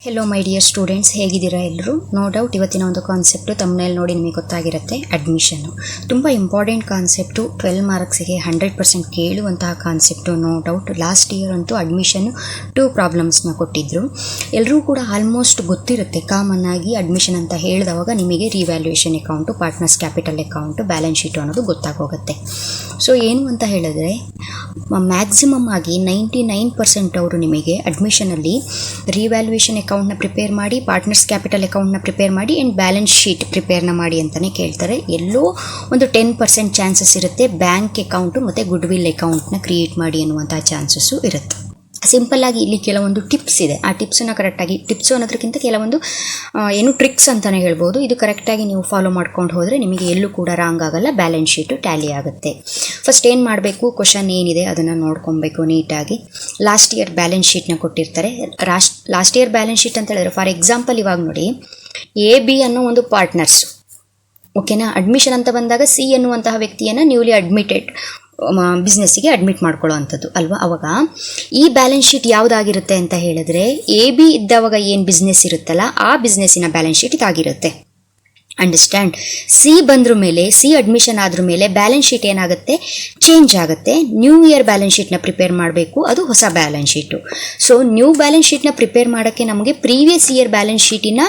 Hello my dear students, ಹೇಗಿದ್ದೀರಾ ಎಲ್ಲರೂ? No doubt ಇವತ್ತಿನ ಒಂದು ಕಾನ್ಸೆಪ್ಟು ತಮ್ಮನೇಲಿ ನೋಡಿ ನಿಮಗೆ ಗೊತ್ತಾಗಿರುತ್ತೆ. ಅಡ್ಮಿಷನ್ನು ತುಂಬ ಇಂಪಾರ್ಟೆಂಟ್ ಕಾನ್ಸೆಪ್ಟು. 12 ಮಾರ್ಕ್ಸಿಗೆ 100% ಕೇಳುವಂತಹ ಕಾನ್ಸೆಪ್ಟು. ನೋ ಡೌಟ್ ಲಾಸ್ಟ್ ಇಯರ್ ಅಂತೂ ಅಡ್ಮಿಷನ್ನು 2 ಪ್ರಾಬ್ಲಮ್ಸ್ನ ಕೊಟ್ಟಿದ್ದರು. ಎಲ್ಲರೂ ಕೂಡ ಆಲ್ಮೋಸ್ಟ್ ಗೊತ್ತಿರುತ್ತೆ. ಕಾಮನ್ ಆಗಿ ಅಡ್ಮಿಷನ್ ಅಂತ ಹೇಳಿದವಾಗ ನಿಮಗೆ revaluation account, partners capital account, balance sheet ಅನ್ನೋದು ಗೊತ್ತಾಗೋಗುತ್ತೆ. ಸೊ ಏನು ಅಂತ ಹೇಳಿದ್ರೆ ಮ್ಯಾಕ್ಸಿಮಮ್ ಆಗಿ 99% ಅವರು ನಿಮಗೆ ಅಡ್ಮಿಷನಲ್ಲಿ ರಿವ್ಯಾಲ್ಯೂಯೇಷನ್ ಅಕೌಂಟ್ನ ಪ್ರಿಪೇರ್ ಮಾಡಿ, ಪಾರ್ಟ್ನರ್ಸ್ ಕ್ಯಾಪಿಟಲ್ ಅಕೌಂಟ್ನ ಪ್ರಿಪೇರ್ ಮಾಡಿ ಆ್ಯಂಡ್ ಬ್ಯಾಲೆನ್ಸ್ ಶೀಟ್ ಪ್ರಿಪೇರ್ನ ಮಾಡಿ ಅಂತಲೇ ಕೇಳ್ತಾರೆ. ಎಲ್ಲೋ ಒಂದು 10% ಚಾನ್ಸಸ್ ಇರುತ್ತೆ ಬ್ಯಾಂಕ್ ಅಕೌಂಟು ಮತ್ತು ಗುಡ್ ವಿಲ್ ಅಕೌಂಟ್ನ ಕ್ರಿಯೇಟ್ ಮಾಡಿ ಅನ್ನುವಂಥ ಚಾನ್ಸಸ್ಸು ಇರುತ್ತೆ. ಸಿಂಪಲ್ಲಾಗಿ ಇಲ್ಲಿ ಕೆಲವೊಂದು ಟಿಪ್ಸ್ ಇದೆ. ಆ ಟಿಪ್ಸನ್ನು ಕರೆಕ್ಟಾಗಿ, ಟಿಪ್ಸು ಅನ್ನೋದಕ್ಕಿಂತ ಕೆಲವೊಂದು ಟ್ರಿಕ್ಸ್ ಅಂತಲೇ ಹೇಳ್ಬೋದು. ಇದು ಕರೆಕ್ಟಾಗಿ ನೀವು ಫಾಲೋ ಮಾಡ್ಕೊಂಡು ಹೋದರೆ ನಿಮಗೆ ಎಲ್ಲೂ ಕೂಡ ರಾಂಗ್ ಆಗಲ್ಲ, ಬ್ಯಾಲೆನ್ಸ್ ಶೀಟು ಟ್ಯಾಲಿ ಆಗುತ್ತೆ. ಫಸ್ಟ್ ಏನು ಮಾಡಬೇಕು, ಕ್ವಶನ್ ಏನಿದೆ ಅದನ್ನು ನೋಡ್ಕೊಬೇಕು ನೀಟಾಗಿ. ಲಾಸ್ಟ್ ಇಯರ್ ಬ್ಯಾಲೆನ್ಸ್ ಶೀಟ್ನ ಕೊಟ್ಟಿರ್ತಾರೆ. ಲಾಸ್ಟ್ ಇಯರ್ ಬ್ಯಾಲೆನ್ಸ್ ಶೀಟ್ ಅಂತ ಹೇಳಿದ್ರೆ, ಫಾರ್ ಎಕ್ಸಾಂಪಲ್ ಇವಾಗ ನೋಡಿ, AB ಅನ್ನೋ ಒಂದು ಪಾರ್ಟ್ನರ್ಸ್, ಓಕೆನಾ. ಅಡ್ಮಿಷನ್ ಅಂತ ಬಂದಾಗ C ಅನ್ನುವಂತಹ ವ್ಯಕ್ತಿಯನ್ನು ನ್ಯೂಲಿ ಅಡ್ಮಿಟೆಡ್ ಬಿಸ್ನೆಸ್ಸಿಗೆ ಅಡ್ಮಿಟ್ ಮಾಡ್ಕೊಳ್ಳೋ ಅಂಥದ್ದು ಅಲ್ವಾ. ಅವಾಗ ಈ ಬ್ಯಾಲೆನ್ಸ್ ಶೀಟ್ ಯಾವುದಾಗಿರುತ್ತೆ ಅಂತ ಹೇಳಿದ್ರೆ, AB ಇದ್ದವಾಗ ಏನು ಬಿಸ್ನೆಸ್ ಇರುತ್ತಲ್ಲ ಆ ಬಿಸ್ನೆಸ್ಸಿನ ಬ್ಯಾಲೆನ್ಸ್ ಶೀಟ್ ಇದಾಗಿರುತ್ತೆ. ಅಂಡರ್ಸ್ಟ್ಯಾಂಡ್. C ಬಂದ್ರ ಮೇಲೆ, C ಅಡ್ಮಿಷನ್ ಆದ್ರ ಮೇಲೆ ಬ್ಯಾಲೆನ್ಸ್ ಶೀಟ್ ಏನಾಗುತ್ತೆ, ಚೇಂಜ್ ಆಗುತ್ತೆ. ನ್ಯೂ ಇಯರ್ ಬ್ಯಾಲೆನ್ಸ್ ಶೀಟ್ನ ಪ್ರಿಪೇರ್ ಮಾಡಬೇಕು, ಅದು ಹೊಸ balance sheet. So new balance ಶೀಟ್ನ ಪ್ರಿಪೇರ್ ಮಾಡೋಕ್ಕೆ ನಮಗೆ ಪ್ರೀವಿಯಸ್ ಇಯರ್ ಬ್ಯಾಲೆನ್ಸ್ ಶೀಟಿನ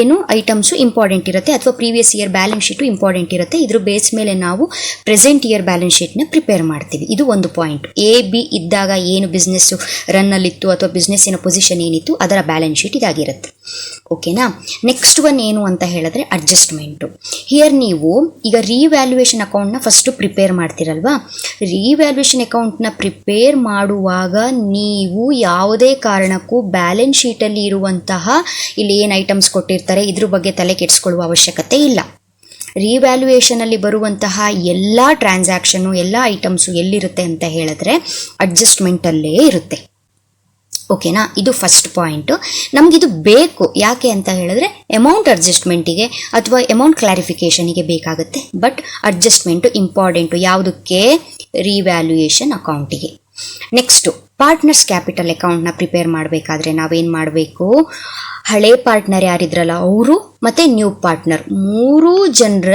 ಏನು ಐಟಮ್ಸು ಇಂಪಾರ್ಟೆಂಟ್ ಇರುತ್ತೆ, ಅಥವಾ previous year balance sheet important ಇರುತ್ತೆ. ಇದ್ರ ಬೇಸ್ ಮೇಲೆ ನಾವು ಪ್ರೆಸೆಂಟ್ ಇಯರ್ ಬ್ಯಾಲೆನ್ಸ್ ಶೀಟ್ನ ಪ್ರಿಪೇರ್ ಮಾಡ್ತೀವಿ. ಇದು ಒಂದು ಪಾಯಿಂಟ್. AB ಇದ್ದಾಗ ಏನು ಬಿಸ್ನೆಸ್ಸು ರನ್ನಲ್ಲಿತ್ತು ಅಥವಾ ಬಿಸ್ನೆಸ್ಸಿನ ಪೊಸಿಷನ್ ಏನಿತ್ತು ಅದರ ಬ್ಯಾಲೆನ್ಸ್ ಶೀಟ್ ಇದಾಗಿರುತ್ತೆ. ಓಕೆನಾ. ನೆಕ್ಸ್ಟ್ ಒನ್ ಏನು ಅಂತ ಹೇಳಿದ್ರೆ ಅಡ್ಜಸ್ಟ್ಮೆಂಟು. ಹಿಯರ್ ನೀವು ಈಗ ರಿವ್ಯಾಲ್ಯೂಯೇಷನ್ ಅಕೌಂಟ್ನ ಫಸ್ಟು ಪ್ರಿಪೇರ್ ಮಾಡ್ತೀರಲ್ವಾ. ರಿವ್ಯಾಲ್ಯೂಯೇಷನ್ ಅಕೌಂಟ್ನ ಪ್ರಿಪೇರ್ ಮಾಡುವಾಗ ನೀವು ಯಾವುದೇ ಕಾರಣಕ್ಕೂ ಬ್ಯಾಲೆನ್ಸ್ ಶೀಟಲ್ಲಿ ಇರುವಂತಹ ಇಲ್ಲಿ ಏನು ಐಟಮ್ಸ್ ಕೊಟ್ಟಿರ್ತಾರೆ ಇದ್ರ ಬಗ್ಗೆ ತಲೆ ಕೆಡಿಸ್ಕೊಳ್ಳುವ ಅವಶ್ಯಕತೆ ಇಲ್ಲ. ರಿವ್ಯಾಲ್ಯೂಯೇಷನಲ್ಲಿ ಬರುವಂತಹ ಎಲ್ಲ ಟ್ರಾನ್ಸಾಕ್ಷನ್ನು, ಎಲ್ಲ ಐಟಮ್ಸು ಎಲ್ಲಿರುತ್ತೆ ಅಂತ ಹೇಳಿದ್ರೆ ಅಡ್ಜಸ್ಟ್ಮೆಂಟಲ್ಲೇ ಇರುತ್ತೆ. ಓಕೆನಾ. ಇದು ಫಸ್ಟ್ ಪಾಯಿಂಟು. ನಮಗಿದು ಬೇಕು. ಯಾಕೆ ಅಂತ ಹೇಳಿದ್ರೆ ಅಮೌಂಟ್ ಅಡ್ಜಸ್ಟ್ಮೆಂಟಿಗೆ ಅಥವಾ ಅಮೌಂಟ್ ಕ್ಲಾರಿಫಿಕೇಷನಿಗೆ ಬೇಕಾಗುತ್ತೆ. ಬಟ್ ಅಡ್ಜಸ್ಟ್ಮೆಂಟು ಇಂಪಾರ್ಟೆಂಟು ಯಾವುದಕ್ಕೆ, ರಿವ್ಯಾಲ್ಯೂಯೇಷನ್ ಅಕೌಂಟಿಗೆ. ನೆಕ್ಸ್ಟು ಪಾರ್ಟ್ನರ್ಸ್ ಕ್ಯಾಪಿಟಲ್ ಅಕೌಂಟ್ನ ಪ್ರಿಪೇರ್ ಮಾಡಬೇಕಾದ್ರೆ ನಾವೇನು ಮಾಡಬೇಕು, ಹಳೆ ಪಾರ್ಟ್ನರ್ ಯಾರಿದ್ರಲ್ಲ ಅವರು ಮತ್ತು ನ್ಯೂ ಪಾರ್ಟ್ನರ್ 3 ಜನರ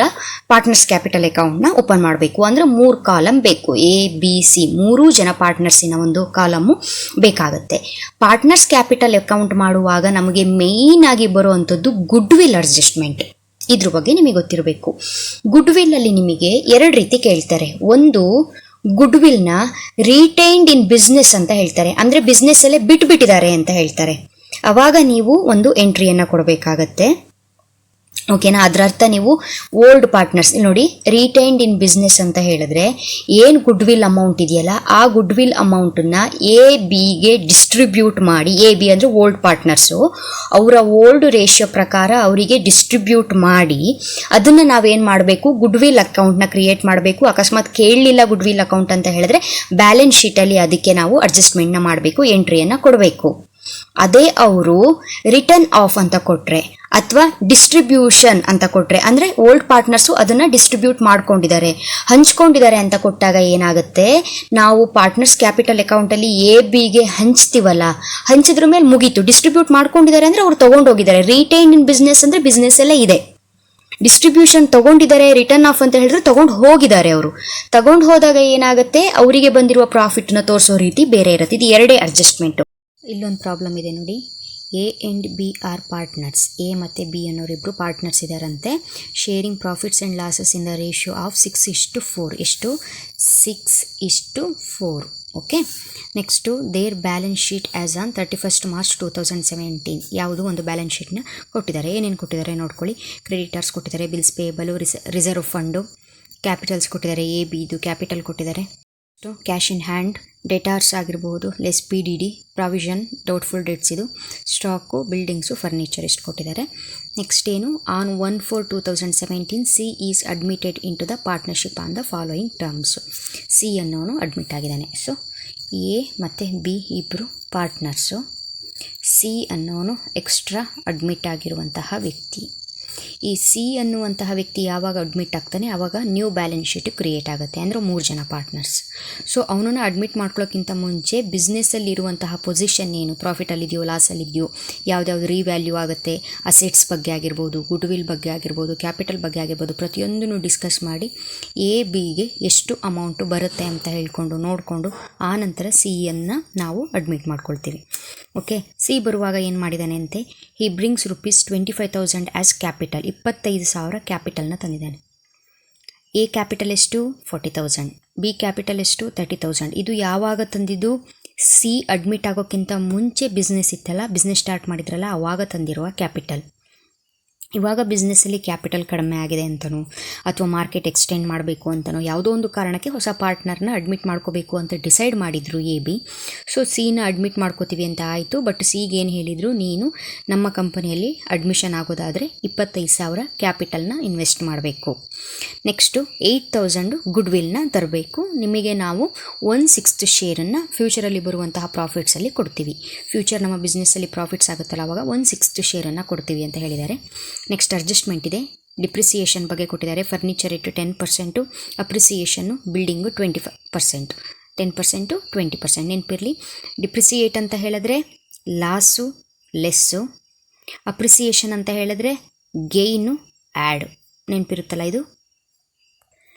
ಪಾರ್ಟ್ನರ್ಸ್ ಕ್ಯಾಪಿಟಲ್ ಅಕೌಂಟ್ನ ಓಪನ್ ಮಾಡಬೇಕು. ಅಂದರೆ 3 ಕಾಲಮ್ ಬೇಕು. ABC 3 ಜನ ಪಾರ್ಟ್ನರ್ಸಿನ ಒಂದು ಕಾಲಮ್ಮು ಬೇಕಾಗುತ್ತೆ. ಪಾರ್ಟ್ನರ್ಸ್ ಕ್ಯಾಪಿಟಲ್ ಅಕೌಂಟ್ ಮಾಡುವಾಗ ನಮಗೆ ಮೇಯ್ನ್ ಆಗಿ ಬರುವಂಥದ್ದು ಗುಡ್ ವಿಲ್ ಅಡ್ಜಸ್ಟ್ಮೆಂಟ್. ಇದ್ರ ಬಗ್ಗೆ ನಿಮಗೆ ಗೊತ್ತಿರಬೇಕು. ಗುಡ್ ವಿಲ್ಲಲ್ಲಿ ನಿಮಗೆ 2 ರೀತಿ ಕೇಳ್ತಾರೆ. ಒಂದು, ಗುಡ್ ವಿಲ್ನ ರಿಟೈನ್ಡ್ ಇನ್ ಬಿಸ್ನೆಸ್ ಅಂತ ಹೇಳ್ತಾರೆ, ಅಂದರೆ ಬಿಸ್ನೆಸ್ಸಲ್ಲೇ ಬಿಟ್ಟಿದ್ದಾರೆ ಅಂತ ಹೇಳ್ತಾರೆ. ಆವಾಗ ನೀವು ಒಂದು ಎಂಟ್ರಿಯನ್ನು ಕೊಡಬೇಕಾಗತ್ತೆ. ಓಕೆನಾ. ಅದರ ಅರ್ಥ ನೀವು ಓಲ್ಡ್ ಪಾರ್ಟ್ನರ್ಸ್ ನೋಡಿ, ರಿಟೈನ್ಡ್ ಇನ್ ಬಿಸ್ನೆಸ್ ಅಂತ ಹೇಳಿದ್ರೆ ಏನು ಗುಡ್ ವಿಲ್ ಅಮೌಂಟ್ ಇದೆಯಲ್ಲ ಆ ಗುಡ್ ವಿಲ್ ಅಮೌಂಟನ್ನು ABಗೆ ಡಿಸ್ಟ್ರಿಬ್ಯೂಟ್ ಮಾಡಿ, AB ಅಂದರೆ ಓಲ್ಡ್ ಪಾರ್ಟ್ನರ್ಸು, ಅವರ ಓಲ್ಡ್ ರೇಷಿಯೋ ಪ್ರಕಾರ ಅವರಿಗೆ ಡಿಸ್ಟ್ರಿಬ್ಯೂಟ್ ಮಾಡಿ ಅದನ್ನು ನಾವೇನು ಮಾಡಬೇಕು, ಗುಡ್ ವಿಲ್ ಅಕೌಂಟ್ನ ಕ್ರಿಯೇಟ್ ಮಾಡಬೇಕು. ಅಕಸ್ಮಾತ್ ಕೇಳಲಿಲ್ಲ ಗುಡ್ ವಿಲ್ ಅಕೌಂಟ್ ಅಂತ ಹೇಳಿದ್ರೆ ಬ್ಯಾಲೆನ್ಸ್ ಶೀಟಲ್ಲಿ ಅದಕ್ಕೆ ನಾವು ಅಡ್ಜಸ್ಟ್ಮೆಂಟ್ನ ಮಾಡಬೇಕು, ಎಂಟ್ರಿಯನ್ನು ಕೊಡಬೇಕು. ಅದೇ ಅವರು ರಿಟರ್ನ್ ಆಫ್ ಅಂತ ಕೊಟ್ಟರೆ ಅಥವಾ ಡಿಸ್ಟ್ರಿಬ್ಯೂಷನ್ ಅಂತ ಕೊಟ್ಟರೆ, ಅಂದರೆ ಓಲ್ಡ್ ಪಾರ್ಟ್ನರ್ಸು ಅದನ್ನು ಡಿಸ್ಟ್ರಿಬ್ಯೂಟ್ ಮಾಡ್ಕೊಂಡಿದ್ದಾರೆ, ಹಂಚ್ಕೊಂಡಿದ್ದಾರೆ ಅಂತ ಕೊಟ್ಟಾಗ ಏನಾಗುತ್ತೆ, ನಾವು ಪಾರ್ಟ್ನರ್ಸ್ ಕ್ಯಾಪಿಟಲ್ ಅಕೌಂಟಲ್ಲಿ ABಗೆ ಹಂಚ್ತೀವಲ್ಲ, ಹಂಚಿದ್ರ ಮೇಲೆ ಮುಗೀತು. ಡಿಸ್ಟ್ರಿಬ್ಯೂಟ್ ಮಾಡ್ಕೊಂಡಿದ್ದಾರೆ ಅಂದರೆ ಅವ್ರು ತೊಗೊಂಡೋಗಿದ್ದಾರೆ. ರಿಟೈನ್ಡ್ ಇನ್ ಬಿಸ್ನೆಸ್ ಅಂದರೆ ಬಿಸ್ನೆಸ್ಸಲ್ಲೇ ಇದೆ. ಡಿಸ್ಟ್ರಿಬ್ಯೂಷನ್ ತೊಗೊಂಡಿದ್ದಾರೆ, ರಿಟರ್ನ್ ಆಫ್ ಅಂತ ಹೇಳಿದ್ರೆ ತೊಗೊಂಡು ಹೋಗಿದ್ದಾರೆ. ಅವರು ತಗೊಂಡು ಹೋದಾಗ ಏನಾಗುತ್ತೆ, ಅವರಿಗೆ ಬಂದಿರುವ ಪ್ರಾಫಿಟ್ನ ತೋರಿಸೋ ರೀತಿ ಬೇರೆ ಇರುತ್ತೆ. ಇದು 2 ಅಡ್ಜಸ್ಟ್ಮೆಂಟು. ಇಲ್ಲೊಂದು ಪ್ರಾಬ್ಲಮ್ ಇದೆ ನೋಡಿ. A and B are partners. A ಮತ್ತು B ಅನ್ನೋರಿಬ್ಬರು ಪಾರ್ಟ್ನರ್ಸ್ ಇದ್ದಾರಂತೆ. Sharing profits and losses in the ratio of 6:4. ಎಷ್ಟು? 6:4. Okay. Next there balance sheet as on 31st March 2017. ಯಾವುದು ಒಂದು ಬ್ಯಾಲೆನ್ಸ್ ಶೀಟ್ನ ಕೊಟ್ಟಿದ್ದಾರೆ. ಏನೇನು ಕೊಟ್ಟಿದ್ದಾರೆ ನೋಡ್ಕೊಳ್ಳಿ. ಕ್ರೆಡಿಟರ್ಸ್ ಕೊಟ್ಟಿದ್ದಾರೆ, bills payable, reserve fund, capitals ಕೊಟ್ಟಿದ್ದಾರೆ. ABದು ಕ್ಯಾಪಿಟಲ್ ಕೊಟ್ಟಿದ್ದಾರೆ. ಕ್ಯಾಶ್ ಇನ್ ಹ್ಯಾಂಡ್, ಡೆಟಾರ್ಸ್ ಆಗಿರ್ಬೋದು, less PDD, provision, doubtful debts, ಇದು ಸ್ಟಾಕು, ಬಿಲ್ಡಿಂಗ್ಸು, ಫರ್ನಿಚರ್ ಇಷ್ಟು ಕೊಟ್ಟಿದ್ದಾರೆ. ನೆಕ್ಸ್ಟ್ ಏನು, on 1/4/2017 C is admitted in to the partnership on the following terms. C ಅನ್ನೋನು admit ಆಗಿದ್ದಾನೆ. ಸೊ A ಮತ್ತು B ಇಬ್ಬರು ಪಾರ್ಟ್ನರ್ಸು. C ಅನ್ನೋನು ಎಕ್ಸ್ಟ್ರಾ ಅಡ್ಮಿಟ್ ಆಗಿರುವಂತಹ ವ್ಯಕ್ತಿ. ಈ ಸಿ ಅನ್ನುವಂತಹ ವ್ಯಕ್ತಿ ಯಾವಾಗ ಅಡ್ಮಿಟ್ ಆಗ್ತಾನೆ ಆವಾಗ ನ್ಯೂ ಬ್ಯಾಲೆನ್ಸ್ ಶೀಟ್ ಕ್ರಿಯೇಟ್ ಆಗುತ್ತೆ, ಅಂದರೆ 3 ಜನ ಪಾರ್ಟ್ನರ್ಸ್. ಸೊ ಅವನನ್ನು ಅಡ್ಮಿಟ್ ಮಾಡ್ಕೊಳ್ಳೋಕ್ಕಿಂತ ಮುಂಚೆ ಬಿಸ್ನೆಸ್ಸಲ್ಲಿ ಇರುವಂತಹ ಪೊಸಿಷನ್ ಏನು, ಪ್ರಾಫಿಟಲ್ಲಿದೆಯೋ ಲಾಸಲ್ಲಿದೆಯೋ, ಯಾವುದ್ಯಾವುದು ರೀವ್ಯಾಲ್ಯೂ ಆಗುತ್ತೆ, ಅಸೆಟ್ಸ್ ಬಗ್ಗೆ ಆಗಿರ್ಬೋದು, ಗುಡ್ ವಿಲ್ ಬಗ್ಗೆ ಆಗಿರ್ಬೋದು, ಕ್ಯಾಪಿಟಲ್ ಬಗ್ಗೆ ಆಗಿರ್ಬೋದು, ಪ್ರತಿಯೊಂದನ್ನು ಡಿಸ್ಕಸ್ ಮಾಡಿ ಎ ಬಿಗೆ ಎಷ್ಟು ಅಮೌಂಟು ಬರುತ್ತೆ ಅಂತ ಹೇಳ್ಕೊಂಡು ನೋಡಿಕೊಂಡು ಆ ನಂತರ ಸಿಯನ್ನು ನಾವು ಅಡ್ಮಿಟ್ ಮಾಡ್ಕೊಳ್ತೀವಿ. ಓಕೆ, ಸಿ ಬರುವಾಗ ಏನು ಮಾಡಿದ್ದಾನೆ ಅಂತೆ, ಹಿ ಬ್ರಿಂಗ್ಸ್ ₹25,000 ಆ್ಯಸ್ ಕ್ಯಾಪಿಟಲ್, 25,000 ಕ್ಯಾಪಿಟಲ್ನ ತಂದಿದ್ದಾನೆ. ಎ ಕ್ಯಾಪಿಟಲ್ ಎಷ್ಟು 40,000, ಬಿ ಕ್ಯಾಪಿಟಲ್ ಎಷ್ಟು 30,000. ಇದು ಯಾವಾಗ ತಂದಿದ್ದು, ಸಿ ಅಡ್ಮಿಟ್ ಆಗೋಕ್ಕಿಂತ ಮುಂಚೆ ಬಿಸ್ನೆಸ್ ಇತ್ತಲ್ಲ, ಬಿಸ್ನೆಸ್ ಸ್ಟಾರ್ಟ್ ಮಾಡಿದ್ರಲ್ಲ ಆವಾಗ ತಂದಿರುವ ಕ್ಯಾಪಿಟಲ್. ಇವಾಗ ಬಿಸ್ನೆಸ್ಸಲ್ಲಿ ಕ್ಯಾಪಿಟಲ್ ಕಡಿಮೆ ಆಗಿದೆ ಅಂತನೋ ಅಥವಾ ಮಾರ್ಕೆಟ್ ಎಕ್ಸ್ಟೆಂಡ್ ಮಾಡಬೇಕು ಅಂತನೋ ಯಾವುದೋ ಒಂದು ಕಾರಣಕ್ಕೆ ಹೊಸ ಪಾರ್ಟ್ನರ್ನ ಅಡ್ಮಿಟ್ ಮಾಡ್ಕೋಬೇಕು ಅಂತ ಡಿಸೈಡ್ ಮಾಡಿದರು ಎ ಬಿ. ಸೊ ಸಿನ ಅಡ್ಮಿಟ್ ಮಾಡ್ಕೋತೀವಿ ಅಂತ ಆಯಿತು. ಬಟ್ ಸಿಗೆ ಏನು ಹೇಳಿದರು, ನೀನು ನಮ್ಮ ಕಂಪನಿಯಲ್ಲಿ ಅಡ್ಮಿಷನ್ ಆಗೋದಾದರೆ 25,000 ಕ್ಯಾಪಿಟಲ್ನ ಇನ್ವೆಸ್ಟ್ ಮಾಡಬೇಕು. ನೆಕ್ಸ್ಟು 8,000 ಗುಡ್ ವಿಲ್ನ ತರಬೇಕು. ನಿಮಗೆ ನಾವು 1/6 ಶೇರನ್ನು ಫ್ಯೂಚರಲ್ಲಿ ಬರುವಂತಹ ಪ್ರಾಫಿಟ್ಸಲ್ಲಿ ಕೊಡ್ತೀವಿ. ಫ್ಯೂಚರ್ ನಮ್ಮ ಬಿಸ್ನೆಸ್ಸಲ್ಲಿ ಪ್ರಾಫಿಟ್ಸ್ ಆಗುತ್ತಲ್ಲ ಆವಾಗ 1/6 ಶೇರನ್ನು ಕೊಡ್ತೀವಿ ಅಂತ ಹೇಳಿದ್ದಾರೆ. ನೆಕ್ಸ್ಟ್ ಅಡ್ಜಸ್ಟ್ಮೆಂಟ್ ಇದೆ, ಡಿಪ್ರಿಸಿಯೇಷನ್ ಬಗ್ಗೆ ಕೊಟ್ಟಿದ್ದಾರೆ. ಫರ್ನಿಚರ್ ಇಟ್ಟು 10%, ಅಪ್ರಿಸಿಯೇಷನ್ನು ಬಿಲ್ಡಿಂಗು 25%, 10% 20%. ನೆನಪಿರಲಿ, ಡಿಪ್ರಿಸಿಯೇಟ್ ಅಂತ ಹೇಳಿದ್ರೆ ಲಾಸು ಲೆಸ್ಸು, ಅಪ್ರಿಸಿಯೇಷನ್ ಅಂತ ಹೇಳಿದ್ರೆ ಗೇಯ್ನು ಆ್ಯಡ್, ನೆನಪಿರುತ್ತಲ್ಲ ಇದು.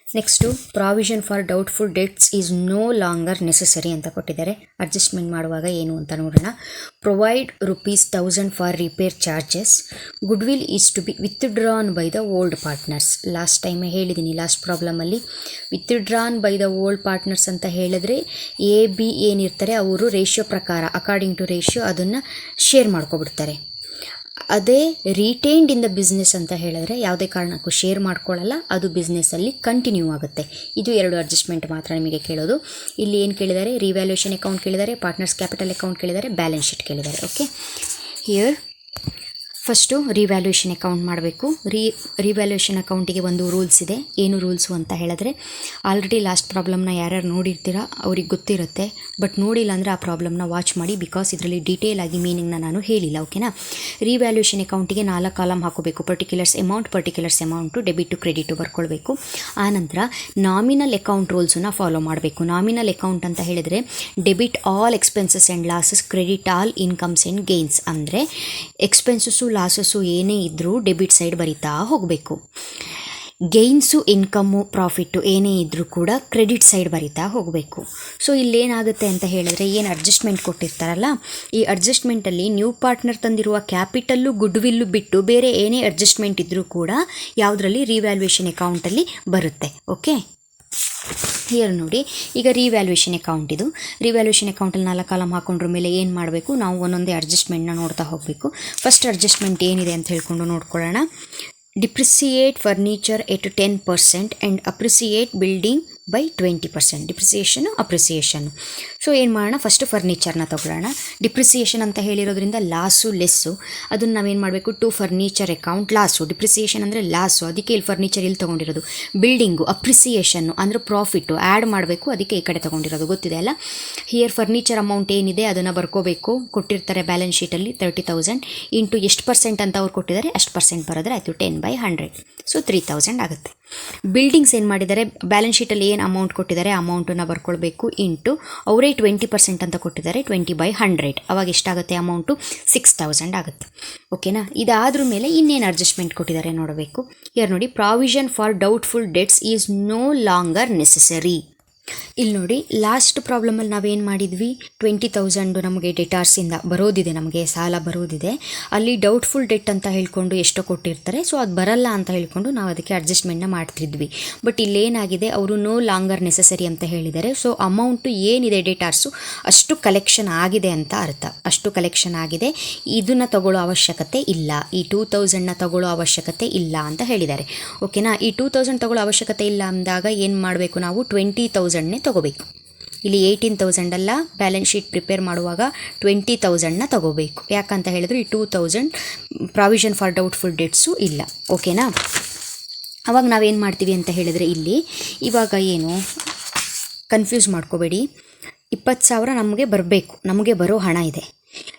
Next provision for doubtful debts is no longer necessary ಅಂತ ಕೊಟ್ಟಿದ್ದಾರೆ. ಅಡ್ಜಸ್ಟ್ಮೆಂಟ್ ಮಾಡುವಾಗ ಏನು ಅಂತ ನೋಡೋಣ. Provide ₹1,000 for repair charges. Goodwill is to be withdrawn by the old partners. Last ಟೈಮೇ ಹೇಳಿದ್ದೀನಿ, ಲಾಸ್ಟ್ ಪ್ರಾಬ್ಲಮಲ್ಲಿ withdrawn by the old partners ಅಂತ ಹೇಳಿದ್ರೆ ಎ ಬಿ ಏನಿರ್ತಾರೆ ಅವರು ರೇಷಿಯೋ ಪ್ರಕಾರ ಅಕಾರ್ಡಿಂಗ್ ಟು ರೇಷಿಯೋ ಅದನ್ನು ಶೇರ್ ಮಾಡ್ಕೊಬಿಡ್ತಾರೆ. ಅದೇ ರಿಟೈನ್ಡ್ ಇನ್ ದ ಬಿಸ್ನೆಸ್ ಅಂತ ಹೇಳಿದ್ರೆ ಯಾವುದೇ ಕಾರಣಕ್ಕೂ ಶೇರ್ ಮಾಡ್ಕೊಳ್ಳಲ್ಲ, ಅದು ಬಿಸ್ನೆಸ್ಸಲ್ಲಿ ಕಂಟಿನ್ಯೂ ಆಗುತ್ತೆ. ಇದು 2 ಅಡ್ಜಸ್ಟ್ಮೆಂಟ್ ಮಾತ್ರ ನಿಮಗೆ ಕೇಳೋದು. ಇಲ್ಲಿ ಏನು ಕೇಳಿದ್ದಾರೆ, ರಿವ್ಯಾಲ್ಯೂಷನ್ ಅಕೌಂಟ್ ಕೇಳಿದ್ದಾರೆ, ಪಾರ್ಟ್ನರ್ಸ್ ಕ್ಯಾಪಿಟಲ್ ಅಕೌಂಟ್ ಕೇಳಿದ್ದಾರೆ, ಬ್ಯಾಲೆನ್ಸ್ ಶೀಟ್ ಕೇಳಿದ್ದಾರೆ. Okay, here first revaluation account ಮಾಡಬೇಕು. ರಿವ್ಯಾಲ್ಯೂಷನ್ ಅಕೌಂಟಿಗೆ ಒಂದು ರೂಲ್ಸ್ ಇದೆ. ಏನು ರೂಲ್ಸು ಅಂತ ಹೇಳಿದ್ರೆ, ಆಲ್ರೆಡಿ ಲಾಸ್ಟ್ ಪ್ರಾಬ್ಲಮ್ನ ಯಾರ್ಯಾರು ನೋಡಿರ್ತೀರ ಅವ್ರಿಗೆ ಗೊತ್ತಿರುತ್ತೆ. ಬಟ್ ನೋಡಿಲ್ಲ ಅಂದರೆ ಆ ಪ್ರಾಬ್ಲಮ್ನ ವಾಚ್ ಮಾಡಿ, ಬಿಕಾಸ್ ಇದರಲ್ಲಿ ಡೀಟೇಲ್ ಆಗಿ ಮೀನಿಂಗ್ನ ನಾನು ಹೇಳಿಲ್ಲ. ಓಕೆನಾ. ರಿವ್ಯಾಲ್ಯೂಷನ್ ಅಕೌಂಟಿಗೆ 4 ಕಾಲಮ್ ಹಾಕೋಬೇಕು. ಪರ್ಟಿಕ್ಯುಲರ್ಸ್ ಅಮೌಂಟು ಡೆಬಿಟು ಕ್ರೆಡಿಟು ಬರ್ಕೊಳ್ಬೇಕು. ಆನಂತರ ನಾಮಿನಲ್ ಅಕೌಂಟ್ ರೂಲ್ಸನ್ನು ಫಾಲೋ ಮಾಡಬೇಕು. ನಾಮಿನಲ್ ಅಕೌಂಟ್ ಅಂತ ಹೇಳಿದರೆ debit all expenses and losses, credit all incomes and gains. ಅಂದರೆ ಎಕ್ಸ್ಪೆನ್ಸಸ್ಸು ಲಾಸಸ್ಸು ಏನೇ ಇದ್ದರೂ ಡೆಬಿಟ್ ಸೈಡ್ ಬರಿತಾ ಹೋಗಬೇಕು. ಗೇನ್ಸು ಇನ್ಕಮ್ಮು ಪ್ರಾಫಿಟ್ಟು ಏನೇ ಇದ್ದರೂ ಕೂಡ ಕ್ರೆಡಿಟ್ ಸೈಡ್ ಬರಿತಾ ಹೋಗಬೇಕು. ಸೊ ಇಲ್ಲೇನಾಗುತ್ತೆ ಅಂತ ಹೇಳಿದ್ರೆ, ಏನು ಅಡ್ಜಸ್ಟ್ಮೆಂಟ್ ಕೊಟ್ಟಿರ್ತಾರಲ್ಲ, ಈ ಅಡ್ಜಸ್ಟ್ಮೆಂಟಲ್ಲಿ ನ್ಯೂ ಪಾರ್ಟ್ನರ್ ತಂದಿರುವ ಕ್ಯಾಪಿಟಲ್ಲು ಗುಡ್ ವಿಲ್ಲು ಬಿಟ್ಟು ಬೇರೆ ಏನೇ ಅಡ್ಜಸ್ಟ್ಮೆಂಟ್ ಇದ್ದರೂ ಕೂಡ ಯಾವುದರಲ್ಲಿ ರಿವ್ಯಾಲ್ಯೂಷನ್ ಅಕೌಂಟಲ್ಲಿ ಬರುತ್ತೆ. ಓಕೆ, ಹಿಯರ್ ನೋಡಿ, ಈಗ ರಿವ್ಯಾಲ್ಯೂಷನ್ ಅಕೌಂಟ್ ಇದು. ರಿವ್ಯಾಲ್ಯೂಷನ್ ಅಕೌಂಟಲ್ಲಿ 4 ಕಾಲಮ್ ಹಾಕೊಂಡ್ರ ಮೇಲೆ ಏನು ಮಾಡಬೇಕು, ನಾವು ಒಂದೊಂದೇ ಅಡ್ಜಸ್ಟ್ಮೆಂಟ್ನ ನೋಡ್ತಾ ಹೋಗಬೇಕು. ಫಸ್ಟ್ ಅಡ್ಜಸ್ಟ್ಮೆಂಟ್ ಏನಿದೆ ಅಂತ ಹೇಳ್ಕೊಂಡು ನೋಡ್ಕೊಳ್ಳೋಣ. Depreciate furniture at 10% and appreciate building by 20%. Depreciation appreciation. So ಏನು ಮಾಡೋಣ, ಫಸ್ಟು ಫರ್ನಿಚರ್ನ ತೊಗೊಳ್ಳೋಣ. ಡಿಪ್ರಿಸಿಯೇಷನ್ ಅಂತ ಹೇಳಿರೋದ್ರಿಂದ ಲಾಸು ಲೆಸ್ಸು, ಅದನ್ನು ನಾವೇನು ಮಾಡಬೇಕು, to furniture account loss. Depreciation ಅಂದರೆ ಲಾಸು, ಅದಕ್ಕೆ ಇಲ್ಲಿ ಫರ್ನಿಚರ್ ಇಲ್ಲಿ ತೊಗೊಂಡಿರೋದು. ಬಿಲ್ಡಿಂಗು ಅಪ್ರಿಸಿಯೇಷನ್ನು ಅಂದರೆ ಪ್ರಾಫಿಟ್ಟು ಆ್ಯಡ್ ಮಾಡಬೇಕು, ಅದಕ್ಕೆ ಈ ಕಡೆ ತೊಗೊಂಡಿರೋದು. ಗೊತ್ತಿದೆ ಅಲ್ಲ. ಹಿಯರ್ ಫರ್ನಿಚರ್ ಅಮೌಂಟ್ ಏನಿದೆ ಅದನ್ನು ಬರ್ಕೋಬೇಕು. ಕೊಟ್ಟಿರ್ತಾರೆ ಬ್ಯಾಲೆನ್ಸ್ ಶೀಟಲ್ಲಿ 30,000 ಇಂಟು ಎಷ್ಟು ಪರ್ಸೆಂಟ್ ಅಂತ ಅವ್ರು ಕೊಟ್ಟಿದ್ದಾರೆ ಅಷ್ಟು ಪರ್ಸೆಂಟ್ ಬರೋದ್ರೆ ಆಯಿತು, 10/100. ಸೊ 3,000 ಆಗುತ್ತೆ. ಬಿಲ್ಡಿಂಗ್ಸ್ ಏನು ಮಾಡಿದ್ದಾರೆ, ಬ್ಯಾಲೆನ್ಸ್ ಶೀಟಲ್ಲಿ ಏನು ಅಮೌಂಟ್ ಕೊಟ್ಟಿದ್ದಾರೆ ಅಮೌಂಟನ್ನು ಬರ್ಕೊಳ್ಬೇಕು, ಇಂಟು ಅವರೇ 20% ಅಂತ ಕೊಟ್ಟಿದ್ದಾರೆ 20/100. ಅವಾಗ ಎಷ್ಟಾಗುತ್ತೆ ಅಮೌಂಟು, 6,000 ಆಗುತ್ತೆ. ಓಕೆನಾ. ಇದಾದ್ರ ಮೇಲೆ ಇನ್ನೇನು ಅಡ್ಜಸ್ಟ್ಮೆಂಟ್ ಕೊಟ್ಟಿದ್ದಾರೆ ನೋಡಬೇಕು. ಯಾರು ನೋಡಿ, provision for doubtful debts is no longer necessary. ಇಲ್ಲಿ ನೋಡಿ, ಲಾಸ್ಟ್ ಪ್ರಾಬ್ಲಮಲ್ಲಿ ನಾವೇನು ಮಾಡಿದ್ವಿ, 20,000 ನಮಗೆ ಡೆಟಾರ್ಸಿಂದ ಬರೋದಿದೆ, ನಮಗೆ ಸಾಲ ಬರೋದಿದೆ. ಅಲ್ಲಿ ಡೌಟ್ಫುಲ್ ಡೆಟ್ ಅಂತ ಹೇಳ್ಕೊಂಡು ಎಷ್ಟೋ ಕೊಟ್ಟಿರ್ತಾರೆ. ಸೊ ಅದು ಬರಲ್ಲ ಅಂತ ಹೇಳ್ಕೊಂಡು ನಾವು ಅದಕ್ಕೆ ಅಡ್ಜಸ್ಟ್ಮೆಂಟ್ನ ಮಾಡ್ತಿದ್ವಿ. ಬಟ್ ಇಲ್ಲೇನಾಗಿದೆ, ಅವರು ನೋ ಲಾಂಗರ್ ನೆಸೆಸರಿ ಅಂತ ಹೇಳಿದ್ದಾರೆ. ಸೊ ಅಮೌಂಟು ಏನಿದೆ ಡೆಟಾರ್ಸು ಅಷ್ಟು ಕಲೆಕ್ಷನ್ ಆಗಿದೆ ಅಂತ ಅರ್ಥ. ಅಷ್ಟು ಕಲೆಕ್ಷನ್ ಆಗಿದೆ, ಇದನ್ನು ತಗೊಳ್ಳೋ ಅವಶ್ಯಕತೆ ಇಲ್ಲ, ಈ 2,000ನ ತಗೊಳ್ಳೋ ಅವಶ್ಯಕತೆ ಇಲ್ಲ ಅಂತ ಹೇಳಿದ್ದಾರೆ. ಓಕೆನಾ. ಈ 2,000 ತಗೊಳ್ಳೋ ಅವಶ್ಯಕತೆ ಇಲ್ಲ ಅಂದಾಗ ಏನು ಮಾಡಬೇಕು, ನಾವು 20,000 ತಗೋಬೇಕು. ಇಲ್ಲಿ 18,000 ಅಲ್ಲ, ಬ್ಯಾಲೆನ್ಸ್ ಶೀಟ್ ಪ್ರಿಪೇರ್ ಮಾಡುವಾಗ 20,000ನ ತಗೋಬೇಕು. ಯಾಕಂತ ಹೇಳಿದ್ರೆ ಈ 2,000 ಪ್ರಾವಿಷನ್ ಫಾರ್ ಡೌಟ್ಫುಲ್ ಡೆಟ್ಸು ಇಲ್ಲ. ಓಕೆನಾ. ಅವಾಗ ನಾವೇನು ಮಾಡ್ತೀವಿ ಅಂತ ಹೇಳಿದ್ರೆ, ಇಲ್ಲಿ ಇವಾಗ ಏನು ಕನ್ಫ್ಯೂಸ್ ಮಾಡ್ಕೋಬೇಡಿ, 20,000 ನಮಗೆ ಬರಬೇಕು, ನಮಗೆ ಬರೋ ಹಣ ಇದೆ.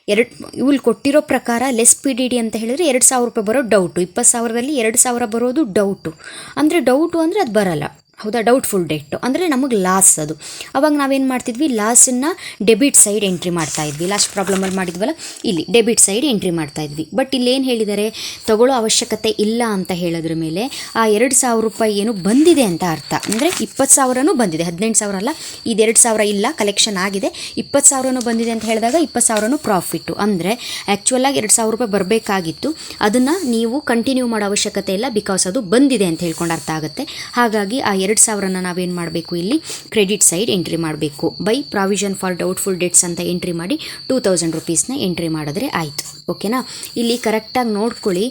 ಇವ್ರು ಕೊಟ್ಟಿರೋ ಪ್ರಕಾರ ಲೆಸ್ ಪಿ ಡಿ ಡಿ ಅಂತ ಹೇಳಿದ್ರೆ 2,000 ರೂಪಾಯಿ ಬರೋ ಡೌಟು, 20,000ದಲ್ಲಿ 2,000 ಬರೋದು ಡೌಟು. ಅಂದರೆ ಡೌಟು ಅಂದರೆ ಅದು ಬರಲ್ಲ, ಹೌದಾ, ಡೌಟ್ಫುಲ್ ಡೇಟು ಅಂದರೆ ನಮಗೆ ಲಾಸ್ ಅದು. ಅವಾಗ ನಾವೇನು ಮಾಡ್ತಿದ್ವಿ, ಲಾಸನ್ನು ಡೆಬಿಟ್ ಸೈಡ್ ಎಂಟ್ರಿ ಮಾಡ್ತಾಯಿದ್ವಿ. ಲಾಸ್ಟ್ ಪ್ರಾಬ್ಲಮಲ್ಲಿ ಮಾಡಿದ್ವಲ್ಲ, ಇಲ್ಲಿ ಡೆಬಿಟ್ ಸೈಡ್ ಎಂಟ್ರಿ ಮಾಡ್ತಾಯಿದ್ವಿ. ಬಟ್ ಇಲ್ಲೇನು ಹೇಳಿದ್ದಾರೆ, ತಗೊಳ್ಳೋ ಅವಶ್ಯಕತೆ ಇಲ್ಲ ಅಂತ ಹೇಳಿದ್ರ ಮೇಲೆ ಆ 2,000 ರೂಪಾಯಿ ಏನು ಬಂದಿದೆ ಅಂತ ಅರ್ಥ. ಅಂದರೆ 20,000ನೂ ಬಂದಿದೆ, 18,000 ಅಲ್ಲ, ಇದು 2,000 ಇಲ್ಲ, ಕಲೆಕ್ಷನ್ ಆಗಿದೆ, 20,000ನೂ ಬಂದಿದೆ ಅಂತ ಹೇಳಿದಾಗ 20,000ನೂ ಪ್ರಾಫಿಟ್ಟು. ಅಂದರೆ ಆ್ಯಕ್ಚುಲಾಗಿ 2,000 ರೂಪಾಯಿ ಬರಬೇಕಾಗಿತ್ತು, ಅದನ್ನು ನೀವು ಕಂಟಿನ್ಯೂ ಮಾಡೋ ಅವಶ್ಯಕತೆ ಇಲ್ಲ, ಬಿಕಾಸ್ ಅದು ಬಂದಿದೆ ಅಂತ ಹೇಳ್ಕೊಂಡು ಅರ್ಥ ಆಗುತ್ತೆ. ಹಾಗಾಗಿ ಆ 2,000ನ ನಾವೇನು ಮಾಡಬೇಕು, ಇಲ್ಲಿ ಕ್ರೆಡಿಟ್ ಸೈಡ್ ಎಂಟ್ರಿ ಮಾಡಬೇಕು. By provision for doubtful dates ಅಂತ ಎಂಟ್ರಿ ಮಾಡಿ 2,000 ರೂಪೀಸ್ನ ಎಂಟ್ರಿ ಮಾಡಿದ್ರೆ ಆಯಿತು. ಓಕೆನಾ, ಇಲ್ಲಿ ಕರೆಕ್ಟಾಗಿ ನೋಡ್ಕೊಳ್ಳಿ,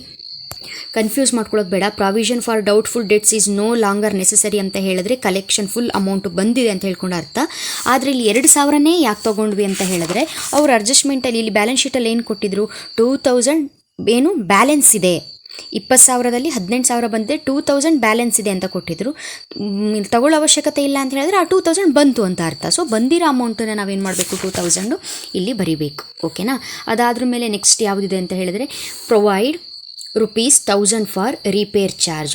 ಕನ್ಫ್ಯೂಸ್ ಮಾಡ್ಕೊಳ್ಳೋದು ಬೇಡ. Provision for doubtful debts is no longer necessary ಅಂತ ಹೇಳಿದ್ರೆ ಕಲೆಕ್ಷನ್ ಫುಲ್ ಅಮೌಂಟ್ ಬಂದಿದೆ ಅಂತ ಹೇಳ್ಕೊಂಡು ಅರ್ಥ. ಆದರೆ ಇಲ್ಲಿ 2,000ನೇ ಯಾಕೆ ತೊಗೊಂಡ್ವಿ ಅಂತ ಹೇಳಿದ್ರೆ, ಅವ್ರು ಅಡ್ಜಸ್ಟ್ಮೆಂಟಲ್ಲಿ ಇಲ್ಲಿ ಬ್ಯಾಲೆನ್ಸ್ ಶೀಟಲ್ಲಿ ಏನು ಕೊಟ್ಟಿದ್ರು, 2,000 ಏನು ಬ್ಯಾಲೆನ್ಸ್ ಇದೆ, 20,000ದಲ್ಲಿ 18,000 ಬಂದಿದೆ, 2,000 ಬ್ಯಾಲೆನ್ಸ್ ಇದೆ ಅಂತ ಕೊಟ್ಟಿದ್ರು. ತಗೊಳ್ಳೋ ಅವಶ್ಯಕತೆ ಇಲ್ಲ ಅಂತ ಹೇಳಿದ್ರೆ ಆ 2,000 ಬಂತು ಅಂತ ಅರ್ಥ. ಸೊ ಬಂದಿರೋ ಅಮೌಂಟನ್ನು ನಾವೇನು ಮಾಡಬೇಕು, 2,000 ಇಲ್ಲಿ ಬರೀಬೇಕು. ಓಕೆನಾ, ಅದಾದ್ರ ಮೇಲೆ ನೆಕ್ಸ್ಟ್ ಯಾವುದಿದೆ ಅಂತ ಹೇಳಿದ್ರೆ, ಪ್ರೊವೈಡ್ ₹1,000 ಫಾರ್ ರಿಪೇರ್ ಚಾರ್ಜ್.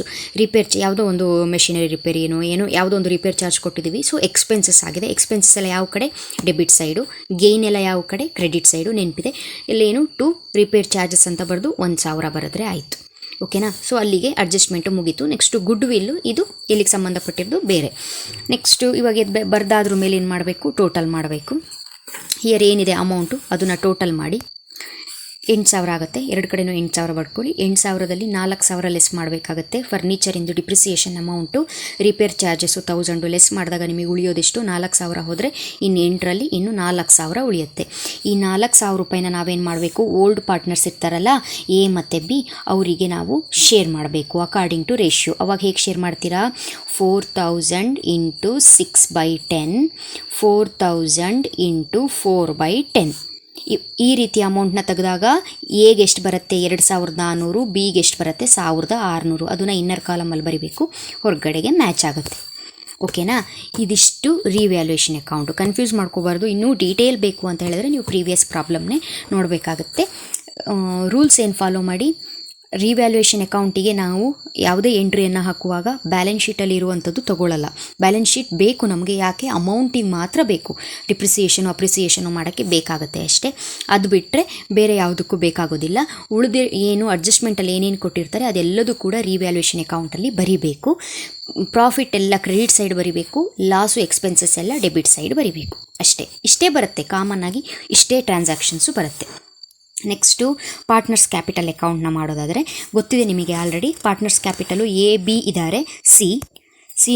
ಯಾವುದೋ ಒಂದು ಮೆಷಿನರಿ ರಿಪೇರಿ ಏನೋ ಯಾವುದೋ ಒಂದು ರಿಪೇರ್ ಚಾರ್ಜ್ ಕೊಟ್ಟಿದ್ದೀವಿ. ಸೊ ಎಕ್ಸ್ಪೆನ್ಸಸ್ ಆಗಿದೆ. ಎಕ್ಸ್ಪೆನ್ಸಸ್ ಎಲ್ಲ ಯಾವ ಕಡೆ, ಡೆಬಿಟ್ ಸೈಡು. ಗೇನ್ ಎಲ್ಲ ಯಾವ ಕಡೆ, ಕ್ರೆಡಿಟ್ ಸೈಡು. ನೆನಪಿದೆ, ಇಲ್ಲೇನು ಟು ರಿಪೇರ್ ಚಾರ್ಜಸ್ ಅಂತ ಬರೆದು 1,000 ಬರೆದ್ರೆ ಆಯಿತು. ಓಕೆನಾ, ಸೊ ಅಲ್ಲಿಗೆ ಅಡ್ಜಸ್ಟ್ಮೆಂಟು ಮುಗೀತು. ನೆಕ್ಸ್ಟು ಗುಡ್ ವಿಲ್ಲು, ಇದು ಎಲ್ಲಿಗೆ ಸಂಬಂಧಪಟ್ಟಿರೋದು ಬೇರೆ. ನೆಕ್ಸ್ಟು ಇವಾಗ ಇದು ಬರೆದಾದ್ರ ಮೇಲೆ ಏನು ಮಾಡಬೇಕು, ಟೋಟಲ್ ಮಾಡಬೇಕು. ಹಿಯರ್ ಏನಿದೆ ಅಮೌಂಟು ಅದನ್ನು ಟೋಟಲ್ ಮಾಡಿ 8,000 ಆಗುತ್ತೆ. ಎರಡು ಕಡೆಯೂ 8,000 ಬರ್ಕೊಳ್ಳಿ. 8,000ದಲ್ಲಿ 4,000 ಲೆಸ್ ಮಾಡಬೇಕಾಗುತ್ತೆ. ಫರ್ನಿಚರಿಂದು depreciation amount, repair charges 1,000 less ಮಾಡಿದಾಗ ನಿಮಗೆ ಉಳಿಯೋದೆಷ್ಟು, 4,000 ಹೋದರೆ ಇನ್ನು 8ರಲ್ಲಿ ಇನ್ನು 4,000 ಉಳಿಯುತ್ತೆ. ಈ 4,000 ರೂಪಾಯಿನ ನಾವೇನು ಮಾಡಬೇಕು, ಓಲ್ಡ್ ಪಾರ್ಟ್ನರ್ಸ್ ಇರ್ತಾರಲ್ಲ ಎ ಮತ್ತು ಬಿ, ಅವರಿಗೆ ನಾವು ಶೇರ್ ಮಾಡಬೇಕು ಅಕಾರ್ಡಿಂಗ್ ಟು ರೇಷಿಯೋ. ಅವಾಗ ಹೇಗೆ ಶೇರ್ ಮಾಡ್ತೀರಾ, 4,000 ಇಂಟು 6/10, 4,000 ಇಂಟು 4/10. ಈ ರೀತಿ ಅಮೌಂಟ್ನ ತೆಗೆದಾಗ ಎಗೆ ಎಷ್ಟು ಬರುತ್ತೆ, 2,400, ಬಿಗೆ ಎಷ್ಟು ಬರುತ್ತೆ, 1,600. ಅದನ್ನು ಇನ್ನರ್ ಕಾಲಮಲ್ಲಿ ಬರೀಬೇಕು, ಹೊರಗಡೆಗೆ ಮ್ಯಾಚ್ ಆಗುತ್ತೆ. ಓಕೆನಾ, ಇದಿಷ್ಟು ರಿವ್ಯಾಲ್ಯೂಯೇಷನ್ ಅಕೌಂಟು. ಕನ್ಫ್ಯೂಸ್ ಮಾಡ್ಕೋಬಾರ್ದು. ಇನ್ನೂ ಡೀಟೇಲ್ ಬೇಕು ಅಂತ ಹೇಳಿದ್ರೆ ನೀವು ಪ್ರೀವಿಯಸ್ ಪ್ರಾಬ್ಲಮ್ನೇ ನೋಡಬೇಕಾಗುತ್ತೆ. ರೂಲ್ಸ್ ಏನು ಫಾಲೋ ಮಾಡಿ, ರಿವ್ಯಾಲ್ಯೂಯೇಷನ್ ಅಕೌಂಟಿಗೆ ನಾವು ಯಾವುದೇ ಎಂಟ್ರಿಯನ್ನು ಹಾಕುವಾಗ ಬ್ಯಾಲೆನ್ಸ್ ಶೀಟಲ್ಲಿ ಇರುವಂಥದ್ದು ತೊಗೊಳ್ಳಲ್ಲ. ಬ್ಯಾಲೆನ್ಸ್ ಶೀಟ್ ಬೇಕು ನಮಗೆ, ಯಾಕೆ, ಅಮೌಂಟಿಗೆ ಮಾತ್ರ ಬೇಕು. ಡಿಪ್ರಿಸಿಯೇಷನು ಅಪ್ರಿಸಿಯೇಷನು ಮಾಡೋಕ್ಕೆ ಬೇಕಾಗುತ್ತೆ ಅಷ್ಟೇ. ಅದು ಬಿಟ್ಟರೆ ಬೇರೆ ಯಾವುದಕ್ಕೂ ಬೇಕಾಗೋದಿಲ್ಲ. ಉಳಿದ ಏನು ಅಡ್ಜಸ್ಟ್ಮೆಂಟಲ್ಲಿ ಏನೇನು ಕೊಟ್ಟಿರ್ತಾರೆ ಅದೆಲ್ಲದೂ ಕೂಡ ರಿವ್ಯಾಲ್ಯೂಯೇಷನ್ ಅಕೌಂಟಲ್ಲಿ ಬರೀಬೇಕು. ಪ್ರಾಫಿಟ್ ಎಲ್ಲ ಕ್ರೆಡಿಟ್ ಸೈಡ್ ಬರೀಬೇಕು, ಲಾಸು ಎಕ್ಸ್ಪೆನ್ಸಸ್ ಎಲ್ಲ ಡೆಬಿಟ್ ಸೈಡ್ ಬರೀಬೇಕು ಅಷ್ಟೇ. ಇಷ್ಟೇ ಬರುತ್ತೆ, ಕಾಮನ್ ಆಗಿ ಇಷ್ಟೇ ಟ್ರಾನ್ಸಾಕ್ಷನ್ಸು ಬರುತ್ತೆ. ನೆಕ್ಸ್ಟು ಪಾರ್ಟ್ನರ್ಸ್ ಕ್ಯಾಪಿಟಲ್ ಅಕೌಂಟ್ನ ಮಾಡೋದಾದರೆ ಗೊತ್ತಿದೆ ನಿಮಗೆ already. Partners capital A B ಇದ್ದಾರೆ, C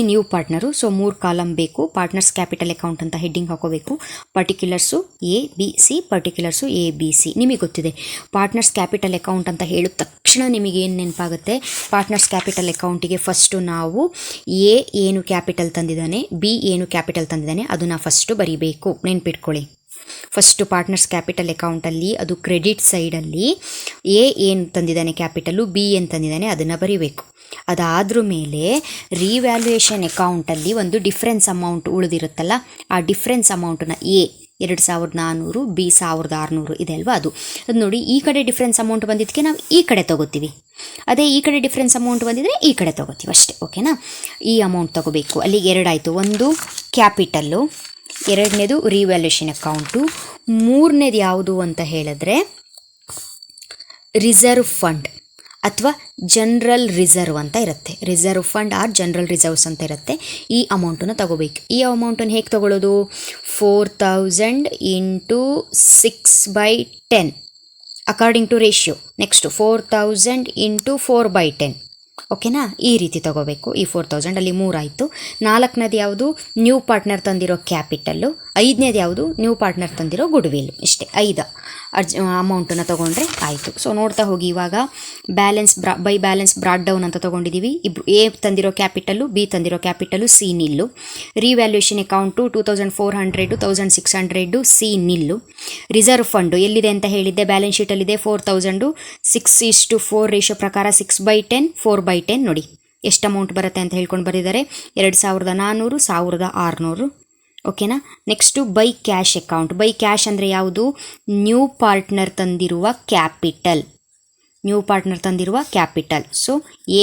new partner. So 3 column ಬೇಕು. ಪಾರ್ಟ್ನರ್ಸ್ ಕ್ಯಾಪಿಟಲ್ ಅಕೌಂಟ್ ಅಂತ ಹೆಡ್ಡಿಂಗ್ ಹಾಕೋಬೇಕು. Particulars A B C, particulars A B C. ನಿಮಗೆ ಗೊತ್ತಿದೆ ಪಾರ್ಟ್ನರ್ಸ್ ಕ್ಯಾಪಿಟಲ್ ಅಕೌಂಟ್ ಅಂತ ಹೇಳಿದ ತಕ್ಷಣ ನಿಮಗೆ ಏನು ನೆನಪಾಗುತ್ತೆ, ಪಾರ್ಟ್ನರ್ಸ್ ಕ್ಯಾಪಿಟಲ್ ಅಕೌಂಟಿಗೆ ಫಸ್ಟು ನಾವು ಎ ಏನು ಕ್ಯಾಪಿಟಲ್ ತಂದಿದ್ದಾನೆ, ಬಿ ಏನು ಕ್ಯಾಪಿಟಲ್ ತಂದಿದ್ದಾನೆ ಅದನ್ನು ಫಸ್ಟು ಬರೀಬೇಕು. ನೆನ್ಪಿಟ್ಕೊಳ್ಳಿ, ಫಸ್ಟು ಪಾರ್ಟ್ನರ್ಸ್ ಕ್ಯಾಪಿಟಲ್ ಅಕೌಂಟಲ್ಲಿ ಅದು ಕ್ರೆಡಿಟ್ ಸೈಡಲ್ಲಿ ಎ ಏನು ತಂದಿದ್ದಾನೆ ಕ್ಯಾಪಿಟಲು, ಬಿ ಏನು ತಂದಿದ್ದಾನೆ ಅದನ್ನು ಬರೀಬೇಕು. ಅದಾದ್ರ ಮೇಲೆ ರಿವ್ಯಾಲ್ಯೂಯೇಷನ್ ಅಕೌಂಟಲ್ಲಿ ಒಂದು ಡಿಫ್ರೆನ್ಸ್ ಅಮೌಂಟ್ ಉಳಿದಿರುತ್ತಲ್ಲ, ಆ ಡಿಫ್ರೆನ್ಸ್ ಅಮೌಂಟನ್ನ ಎ 2,400, ಬಿ 1,600 ಇದೆ ಅಲ್ವಾ, ಅದು ನೋಡಿ. ಈ ಕಡೆ ಡಿಫ್ರೆನ್ಸ್ ಅಮೌಂಟ್ ಬಂದಿದ್ದಕ್ಕೆ ನಾವು ಈ ಕಡೆ ತೊಗೋತೀವಿ, ಅದೇ ಈ ಕಡೆ ಡಿಫ್ರೆನ್ಸ್ ಅಮೌಂಟ್ ಬಂದಿದ್ದರೆ ಈ ಕಡೆ ತೊಗೋತೀವಿ ಅಷ್ಟೇ. ಓಕೆನಾ, ಈ ಅಮೌಂಟ್ ತೊಗೋಬೇಕು. ಅಲ್ಲಿಗೆ 2 ಆಯಿತು. ಒಂದು ಕ್ಯಾಪಿಟಲ್ಲು, ಎರಡನೇದು ರಿವ್ಯಾಲ್ಯೂಯೇಷನ್ ಅಕೌಂಟು, ಮೂರನೇದು ಯಾವುದು ಅಂತ ಹೇಳಿದ್ರೆ ರಿಸರ್ವ್ ಫಂಡ್ ಅಥವಾ ಜನರಲ್ ರಿಸರ್ವ್ ಅಂತ ಇರುತ್ತೆ. Reserve fund or general reserves ಅಂತ ಇರುತ್ತೆ. ಈ ಅಮೌಂಟನ್ನು ತಗೋಬೇಕು. ಈ ಅಮೌಂಟನ್ನು ಹೇಗೆ ತೊಗೊಳ್ಳೋದು, 4,000 into 6/10 according to ratio. Next 4,000 into 4/10. ಓಕೆನಾ, ಈ ರೀತಿ ತೊಗೋಬೇಕು. ಈ 4,000 ಅಲ್ಲಿ 3 ಆಯಿತು. 4ನೇದು ಯಾವುದು, ನ್ಯೂ ಪಾರ್ಟ್ನರ್ ತಂದಿರೋ ಕ್ಯಾಪಿಟಲ್ಲು. 5ನೇದು ಯಾವುದು, ನ್ಯೂ ಪಾರ್ಟ್ನರ್ ತಂದಿರೋ ಗುಡ್ ವಿಲ್. ಇಷ್ಟೇ 5 ಅಮೌಂಟನ್ನು ತೊಗೊಂಡ್ರೆ ಆಯಿತು. ಸೊ ನೋಡ್ತಾ ಹೋಗಿ, ಇವಾಗ ಬೈ ಬ್ಯಾಲೆನ್ಸ್ ಬ್ರಾಡ್ ಡೌನ್ ಅಂತ ತೊಗೊಂಡಿದ್ದೀವಿ. ಎ ತಂದಿರೋ ಕ್ಯಾಪಿಟಲ್ಲು, ಬಿ ತಂದಿರೋ ಕ್ಯಾಪಿಟಲ್ಲು, ಸಿ ನಿಲ್ಲು. ರಿವ್ಯಾಲ್ಯೂಯೇಷನ್ ಅಕೌಂಟು 2,400, 1,600, ಸಿ ನಿಲ್ಲು. ರಿಸರ್ವ್ ಫಂಡು ಎಲ್ಲಿದೆ ಅಂತ ಹೇಳಿದ್ದೆ, ಬ್ಯಾಲೆನ್ಸ್ ಶೀಟಲ್ಲಿದೆ 4,000, 6:4 ರೇಷಿಯೋ ಪ್ರಕಾರ 6/10, 4/10. ನೋಡಿ ಎಷ್ಟು ಅಮೌಂಟ್ ಬರುತ್ತೆ ಅಂತ ಹೇಳ್ಕೊಂಡು ಬರೆದಿದ್ದಾರೆ, 2,400, 1,600. ಓಕೆನಾ. Next by cash account. By cash ಅಂದರೆ ಯಾವುದು? ನ್ಯೂ ಪಾರ್ಟ್ನರ್ ತಂದಿರುವ ಕ್ಯಾಪಿಟಲ್. ಸೊ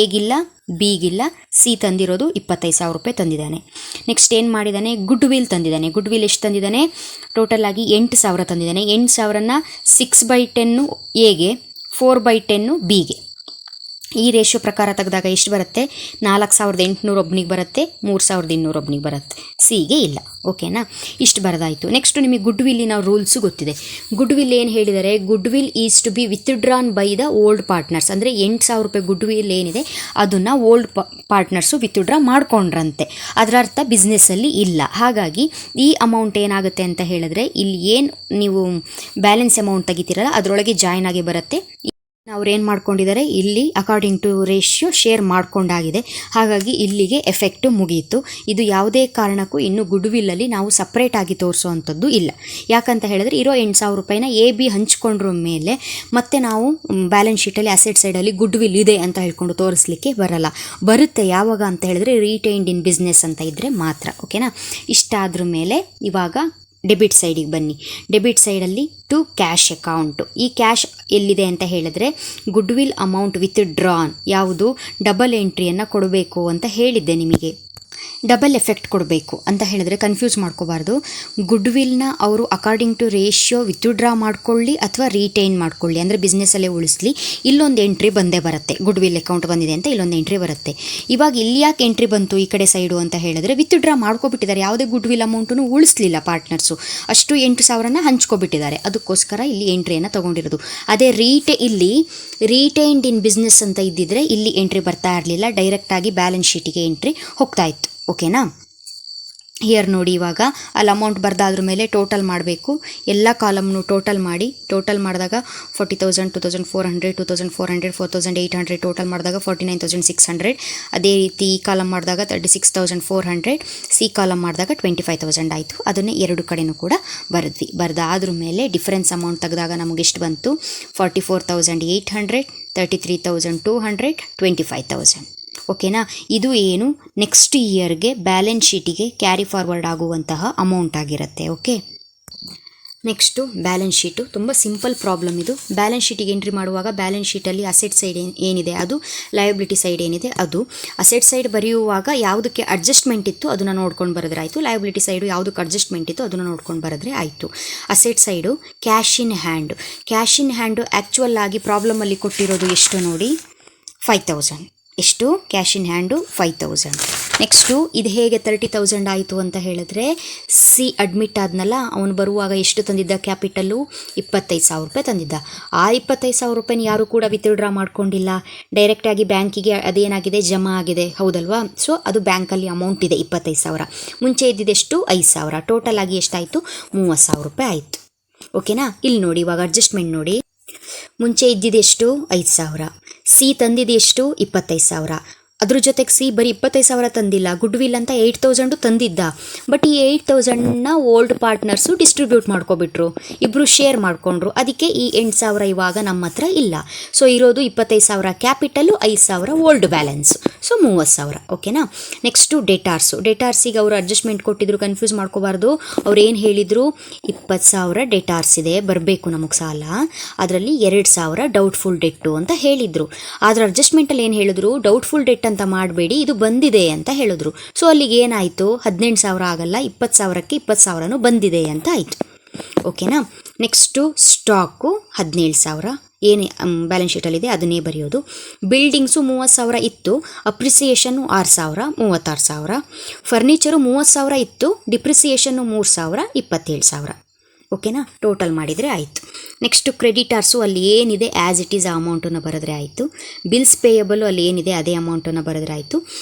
ಎಗಿಲ್ಲ, ಬಿಗಿಲ್ಲ, ಸಿ ತಂದಿರೋದು 25,000 ರೂಪಾಯಿ ತಂದಿದ್ದಾನೆ. ನೆಕ್ಸ್ಟ್ ಏನು ಮಾಡಿದ್ದಾನೆ? ಗುಡ್ ವಿಲ್ ತಂದಿದ್ದಾನೆ. ಗುಡ್ ವಿಲ್ ಎಷ್ಟು ತಂದಿದ್ದಾನೆ? ಟೋಟಲ್ ಆಗಿ 8,000 ತಂದಿದ್ದಾನೆ. 8,000ನ 6/10 ಎಗೆ, 4/10 ಬಿಗೆ. ಈ ರೇಷಿಯೋ ಪ್ರಕಾರ ತೆಗೆದಾಗ ಎಷ್ಟು ಬರುತ್ತೆ? 4,800 ಒಬ್ಬನಿಗೆ ಬರುತ್ತೆ, 3,200 ಒಬ್ಬನಿಗೆ ಬರುತ್ತೆ. ಸಿಗೆ ಇಲ್ಲ. ಓಕೆನಾ. ಇಷ್ಟು ಬರೋದಾಯಿತು. ನೆಕ್ಸ್ಟು ನಿಮಗೆ ಗುಡ್ ವಿಲ್ಲಿನ ರೂಲ್ಸು ಗೊತ್ತಿದೆ. ಗುಡ್ ವಿಲ್ ಏನು ಹೇಳಿದ್ದಾರೆ? Goodwill is to be withdrawn by the old partners. ಅಂದರೆ 8,000 ರೂಪಾಯಿ ಗುಡ್ ವಿಲ್ ಏನಿದೆ ಅದನ್ನು ಓಲ್ಡ್ ಪಾರ್ಟ್ನರ್ಸು ವಿತ್ಡ್ರಾ ಮಾಡ್ಕೊಂಡ್ರಂತೆ. ಅದರ ಅರ್ಥ ಬಿಸ್ನೆಸ್ಸಲ್ಲಿ ಇಲ್ಲ. ಹಾಗಾಗಿ ಈ ಅಮೌಂಟ್ ಏನಾಗುತ್ತೆ ಅಂತ ಹೇಳಿದ್ರೆ, ಇಲ್ಲಿ ಏನು ನೀವು ಬ್ಯಾಲೆನ್ಸ್ ಅಮೌಂಟ್ ತೆಗಿತೀರಲ್ಲ ಅದರೊಳಗೆ ಜಾಯ್ನ್ ಆಗಿ ಬರುತ್ತೆ. ಅವ್ರು ಏನು ಮಾಡ್ಕೊಂಡಿದ್ದಾರೆ? ಇಲ್ಲಿ ಅಕಾರ್ಡಿಂಗ್ ಟು ರೇಷಿಯೋ ಶೇರ್ ಮಾಡ್ಕೊಂಡಾಗಿದೆ. ಹಾಗಾಗಿ ಇಲ್ಲಿಗೆ ಎಫೆಕ್ಟು ಮುಗಿಯಿತು. ಇದು ಯಾವುದೇ ಕಾರಣಕ್ಕೂ ಇನ್ನು ಗುಡ್ ವಿಲ್ಲಲ್ಲಿ ನಾವು ಸಪ್ರೇಟಾಗಿ ತೋರಿಸೋವಂಥದ್ದು ಇಲ್ಲ. ಯಾಕಂತ ಹೇಳಿದ್ರೆ ಇರೋ 8,000 ರೂಪಾಯಿನ ಎ ಬಿ ಹಂಚ್ಕೊಂಡ್ರ ಮೇಲೆ ಮತ್ತೆ ನಾವು ಬ್ಯಾಲೆನ್ಸ್ ಶೀಟಲ್ಲಿ ಅಸೆಟ್ ಸೈಡಲ್ಲಿ ಗುಡ್ ವಿಲ್ ಇದೆ ಅಂತ ಹೇಳ್ಕೊಂಡು ತೋರಿಸ್ಲಿಕ್ಕೆ ಬರಲ್ಲ. ಬರುತ್ತೆ ಯಾವಾಗ ಅಂತ ಹೇಳಿದ್ರೆ ರಿಟೈನ್ಡ್ ಇನ್ ಬಿಸ್ನೆಸ್ ಅಂತ ಇದ್ದರೆ ಮಾತ್ರ. ಓಕೆನಾ. ಇಷ್ಟಾದ್ರ ಮೇಲೆ ಇವಾಗ ಡೆಬಿಟ್ ಸೈಡಿಗೆ ಬನ್ನಿ. ಡೆಬಿಟ್ ಸೈಡಲ್ಲಿ ಟು ಕ್ಯಾಶ್ ಅಕೌಂಟು. ಈ ಕ್ಯಾಶ್ ಎಲ್ಲಿದೆ ಅಂತ ಹೇಳಿದ್ರೆ good will amount with drawn. ಯಾವುದು? ಡಬಲ್ ಎಂಟ್ರಿಯನ್ನು ಕೊಡಬೇಕು ಅಂತ ಹೇಳಿದ್ದೆ ನಿಮಗೆ. ಡಬಲ್ ಎಫೆಕ್ಟ್ ಕೊಡಬೇಕು ಅಂತ ಹೇಳಿದ್ರೆ ಕನ್ಫ್ಯೂಸ್ ಮಾಡ್ಕೋಬಾರ್ದು. ಗುಡ್ ವಿಲ್ನ ಅವರು ಅಕಾರ್ಡಿಂಗ್ ಟು ರೇಷಿಯೋ ವಿತ್ಡ್ರಾ ಮಾಡ್ಕೊಳ್ಳಿ ಅಥವಾ ರಿಟೈನ್ ಮಾಡ್ಕೊಳ್ಳಿ, ಅಂದರೆ ಬಿಸ್ನೆಸ್ಸಲ್ಲೇ ಉಳಿಸ್ಲಿ, ಇಲ್ಲೊಂದು ಎಂಟ್ರಿ ಬಂದೇ ಬರುತ್ತೆ. ಗುಡ್ ವಿಲ್ ಅಕೌಂಟ್ ಬಂದಿದೆ ಅಂತ ಇಲ್ಲೊಂದು ಎಂಟ್ರಿ ಬರುತ್ತೆ. ಇವಾಗ ಇಲ್ಲಿ ಯಾಕೆ ಎಂಟ್ರಿ ಬಂತು ಈ ಕಡೆ ಸೈಡು ಅಂತ ಹೇಳಿದ್ರೆ ವಿತ್ಡ್ರಾ ಮಾಡ್ಕೊಬಿಟ್ಟಿದ್ದಾರೆ. ಯಾವುದೇ ಗುಡ್ ವಿಲ್ ಅಮೌಂಟನ್ನು ಉಳಿಸ್ಲಿಲ್ಲ ಪಾರ್ಟ್ನರ್ಸು. ಅಷ್ಟು 8,000ನ ಹಂಚ್ಕೊಬಿಟ್ಟಿದ್ದಾರೆ. ಅದಕ್ಕೋಸ್ಕರ ಇಲ್ಲಿ ಎಂಟ್ರಿಯನ್ನು ತೊಗೊಂಡಿರೋದು. ಅದೇ ಇಲ್ಲಿ ರಿಟೈನ್ಡ್ ಇನ್ ಬಿಸ್ನೆಸ್ ಅಂತ ಇದ್ದಿದ್ರೆ ಇಲ್ಲಿ ಎಂಟ್ರಿ ಬರ್ತಾ ಇರಲಿಲ್ಲ. ಡೈರೆಕ್ಟಾಗಿ ಬ್ಯಾಲೆನ್ಸ್ ಶೀಟಿಗೆ ಎಂಟ್ರಿ ಹೋಗ್ತಾ ಇತ್ತು. ಓಕೆನಾ. ಹಿಯರ್ ನೋಡಿ, ಇವಾಗ ಅಲ್ಲಿ ಅಮೌಂಟ್ ಬರ್ದಾದ್ರ ಮೇಲೆ ಟೋಟಲ್ ಮಾಡಬೇಕು. ಎಲ್ಲ ಕಾಲಮ್ನು ಟೋಟಲ್ ಮಾಡಿ. ಟೋಟಲ್ ಮಾಡಿದಾಗ 40,000, 2,400, 2,400, 4,800 ಟೋಟಲ್ ಮಾಡಿದಾಗ 49,600. ಅದೇ ರೀತಿ ಈ ಕಾಲಮ್ ಮಾಡಿದಾಗ 36,400, ಸಿ ಕಾಲಮ್ ಮಾಡಿದಾಗ 25,000 ಆಯಿತು. ಅದನ್ನೇ ಎರಡು ಕಡೆನೂ ಕೂಡ ಬರೆದ್ವಿ. ಬರೆದಾದ್ರ ಮೇಲೆ ಡಿಫರೆನ್ಸ್ ಅಮೌಂಟ್ ತೆಗೆದಾಗ ನಮಗೆ ಎಷ್ಟು ಬಂತು? 44,800, 33,200, 25,000. ಓಕೆನಾ. ಇದು ಏನು ನೆಕ್ಸ್ಟ್ ಇಯರ್ಗೆ ಬ್ಯಾಲೆನ್ಸ್ ಶೀಟಿಗೆ ಕ್ಯಾರಿ ಫಾರ್ವರ್ಡ್ ಆಗುವಂತಹ ಅಮೌಂಟ್ ಆಗಿರುತ್ತೆ. ಓಕೆ. Next balance sheet. ತುಂಬ ಸಿಂಪಲ್ ಪ್ರಾಬ್ಲಮ್ ಇದು. ಬ್ಯಾಲೆನ್ಸ್ ಶೀಟಿಗೆ ಎಂಟ್ರಿ ಮಾಡುವಾಗ ಬ್ಯಾಲೆನ್ಸ್ ಶೀಟಲ್ಲಿ ಅಸೆಟ್ ಸೈಡ್ ಏನಿದೆ ಅದು, ಲಯಬಿಲಿಟಿ ಸೈಡ್ ಏನಿದೆ ಅದು. ಅಸೆಟ್ ಸೈಡ್ ಬರೆಯುವಾಗ ಯಾವುದಕ್ಕೆ ಅಡ್ಜಸ್ಟ್ಮೆಂಟ್ ಇತ್ತು ಅದನ್ನು ನೋಡ್ಕೊಂಡು ಬರೆದ್ರೆ ಆಯಿತು. ಲಯಬಿಲಿಟಿ ಸೈಡು ಯಾವುದಕ್ಕೆ ಅಡ್ಜಸ್ಟ್ಮೆಂಟ್ ಇತ್ತು ಅದನ್ನು ನೋಡ್ಕೊಂಡು ಬರೆದ್ರೆ ಆಯಿತು. Asset side cash in hand. Cash in hand actual ಆಗಿ ಪ್ರಾಬ್ಲಮಲ್ಲಿ ಕೊಟ್ಟಿರೋದು ಎಷ್ಟು ನೋಡಿ? 5,000. ಎಷ್ಟು? Cash in hand 5,000. ನೆಕ್ಸ್ಟು ಇದು ಹೇಗೆ 30,000 ಆಯಿತು ಅಂತ ಹೇಳಿದ್ರೆ, ಸಿ ಅಡ್ಮಿಟ್ ಆದ್ನಲ್ಲ, ಅವನು ಬರುವಾಗ ಎಷ್ಟು ತಂದಿದ್ದ ಕ್ಯಾಪಿಟಲ್ಲು? 25,000 ರೂಪಾಯಿ ತಂದಿದ್ದ. ಆ 25,000 ರೂಪಾಯಿನ ಯಾರು ಕೂಡ ವಿತ್ಡ್ರಾ ಮಾಡ್ಕೊಂಡಿಲ್ಲ. ಡೈರೆಕ್ಟಾಗಿ ಬ್ಯಾಂಕಿಗೆ ಅದೇನಾಗಿದೆ? ಜಮಾ ಆಗಿದೆ. ಹೌದಲ್ವಾ? ಸೊ ಅದು ಬ್ಯಾಂಕಲ್ಲಿ ಅಮೌಂಟ್ ಇದೆ 25,000. ಮುಂಚೆ ಇದ್ದಿದ್ದೆಷ್ಟು? 5,000. ಟೋಟಲ್ ಆಗಿ ಎಷ್ಟಾಯಿತು? 30,000 ರೂಪಾಯಿ ಆಯಿತು. ಓಕೆನಾ. ಇಲ್ಲಿ ನೋಡಿ, ಇವಾಗ ಅಡ್ಜಸ್ಟ್ಮೆಂಟ್ ನೋಡಿ. ಮುಂಚೆ ಇದ್ದಿದ್ದೆಷ್ಟು? 5,000. ಸಿ ತಂದಿದ್ದೆಷ್ಟು? 25,000. ಅದ್ರ ಜೊತೆಗೆ ಸಿ ಬರೀ 25,000 ತಂದಿಲ್ಲ, ಗುಡ್ ವಿಲ್ ಅಂತ 8,000 ತಂದಿದ್ದ. ಬಟ್ ಈ 8,000ನ ಓಲ್ಡ್ ಪಾರ್ಟ್ನರ್ಸು ಡಿಸ್ಟ್ರಿಬ್ಯೂಟ್ ಮಾಡ್ಕೊಬಿಟ್ರು, ಇಬ್ಬರು ಶೇರ್ ಮಾಡಿಕೊಂಡ್ರು. ಅದಕ್ಕೆ ಈ 8,000 ಇವಾಗ ನಮ್ಮ ಹತ್ರ ಇಲ್ಲ. ಸೊ ಇರೋದು 25,000 ಕ್ಯಾಪಿಟಲು, 5,000 ಓಲ್ಡ್ ಬ್ಯಾಲೆನ್ಸು. ಸೊ 30,000. ಓಕೆನಾ. Next debtors. ಡೆಟಾರ್ಸಿಗೆ ಅವರು ಅಡ್ಜಸ್ಟ್ಮೆಂಟ್ ಕೊಟ್ಟಿದ್ರು, ಕನ್ಫ್ಯೂಸ್ ಮಾಡ್ಕೋಬಾರ್ದು. ಅವ್ರು ಏನು ಹೇಳಿದರು? 20,000 ಡೆಟಾರ್ಸ್ ಇದೆ, ಬರಬೇಕು ನಮಗೆ ಸಾಲ, ಅದರಲ್ಲಿ 2,000 ಡೌಟ್ಫುಲ್ ಡೆಟ್ಟು ಅಂತ ಹೇಳಿದರು. ಆದರೆ ಅಡ್ಜಸ್ಟ್ಮೆಂಟಲ್ಲಿ ಏನು ಹೇಳಿದ್ರು? ಡೌಟ್ಫುಲ್ ಡೆಟ್ ಅಂತ ಮಾಡಬೇಡಿ, ಇದು ಬಂದಿದೆ ಅಂತ ಹೇಳಿದ್ರು. ಸೊ ಅಲ್ಲಿಗೆ ಏನಾಯಿತು? 18,000 ಆಗಲ್ಲ, 20,000ಕ್ಕೆ 20,000 ಬಂದಿದೆ ಅಂತ ಆಯಿತು. ಓಕೆನಾ. ನೆಕ್ಸ್ಟು ಸ್ಟಾಕು 17,000 ಏನೇ ಬ್ಯಾಲೆನ್ಸ್ ಶೀಟಲ್ಲಿದೆ ಅದನ್ನೇ ಬರೆಯೋದು. ಬಿಲ್ಡಿಂಗ್ಸು 30,000 ಇತ್ತು, ಅಪ್ರಿಸಿಯೇಷನ್ನು 6,000, 36,000. ಫರ್ನಿಚರು 30,000 ಇತ್ತು, ಡಿಪ್ರಿಸಿಯೇಷನ್ನು 3,000, 27,000. ಓಕೆನಾ. ಟೋಟಲ್ ಮಾಡಿದರೆ ಆಯಿತು. ನೆಕ್ಸ್ಟು ಕ್ರೆಡಿಟಾರ್ಸು ಅಲ್ಲಿ ಏನಿದೆ ಆ್ಯಸ್ ಇಟ್ ಈಸ್ ಆ ಅಮೌಂಟನ್ನು ಬರೆದ್ರೆ ಆಯಿತು. ಬಿಲ್ಸ್ ಪೇಯಬಲು ಅಲ್ಲಿ ಏನಿದೆ ಅದೇ ಅಮೌಂಟನ್ನು ಬರೆದ್ರೆ ಆಯಿತು.